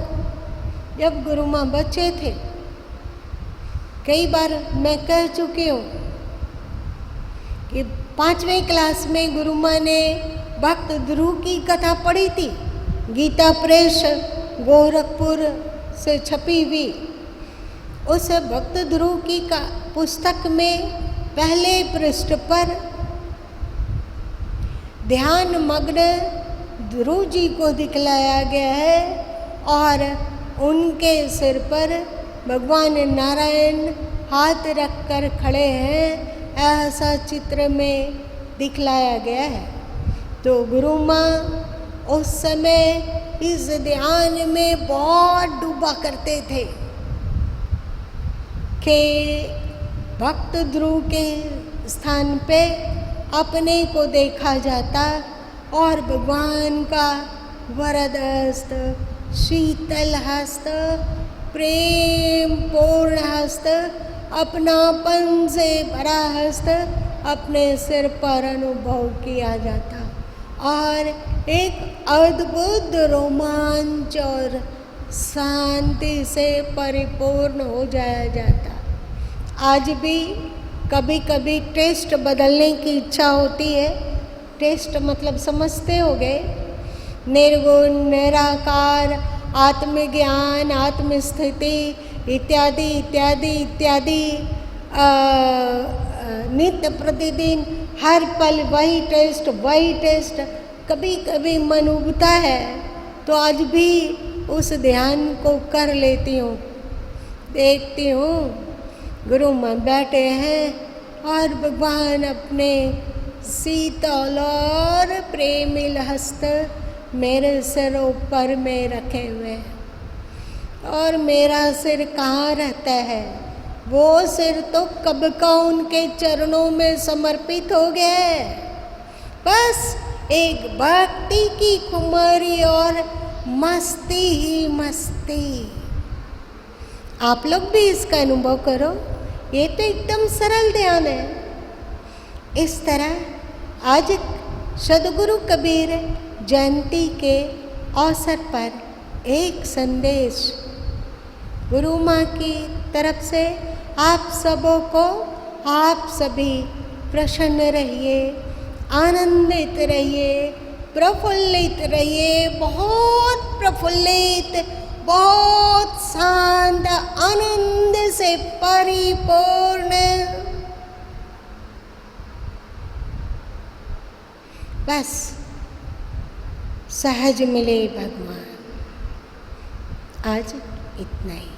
Speaker 1: जब गुरु माँ बच्चे थे, कई बार मैं कह चुकी हूँ कि 5वीं क्लास में गुरु माँ ने भक्त ध्रुव की कथा पढ़ी थी, गीता प्रेस गोरखपुर से छपी हुई। उस भक्त ध्रुव की पुस्तक में पहले पृष्ठ पर ध्यान मग्न ध्रुव जी को दिखलाया गया है और उनके सिर पर भगवान नारायण हाथ रखकर खड़े हैं, ऐसा चित्र में दिखलाया गया है। तो गुरु माँ उस समय इस ध्यान में बहुत डूबा करते थे कि भक्त ध्रुव के स्थान पे अपने को देखा जाता और भगवान का वरद हस्त, शीतल हस्त, प्रेम पूर्ण हस्त, अपनापन से भरा हस्त अपने सिर पर अनुभव किया जाता और एक अद्भुत रोमांच और शांति से परिपूर्ण हो जाया जाता। आज भी कभी कभी टेस्ट बदलने की इच्छा होती है। टेस्ट मतलब समझते हो गए, निर्गुण, निराकार, आत्मज्ञान, आत्मस्थिति इत्यादि इत्यादि इत्यादि। नित्य प्रतिदिन हर पल वही टेस्ट। कभी कभी मन उबता है तो आज भी उस ध्यान को कर लेती हूँ। देखती हूँ गुरु माँ बैठे हैं और भगवान अपने शीतल और प्रेमिल हस्त मेरे सिर ऊपर में रखे हुए हैं। और मेरा सिर कहाँ रहता है? वो सिर तो कब का उनके चरणों में समर्पित हो गया है। बस एक भक्ति की खुमारी और मस्ती ही मस्ती। आप लोग भी इसका अनुभव करो। ये तो एकदम सरल ध्यान है। इस तरह आज सदगुरु कबीर जयंती के अवसर पर एक संदेश गुरु माँ की तरफ से आप सबों को, आप सभी प्रसन्न रहिए, आनंदित रहिए, प्रफुल्लित रहिए, बहुत प्रफुल्लित, बहुत शांत, आनंद से परिपूर्ण। बस सहज मिले भगवान। आज इतना ही।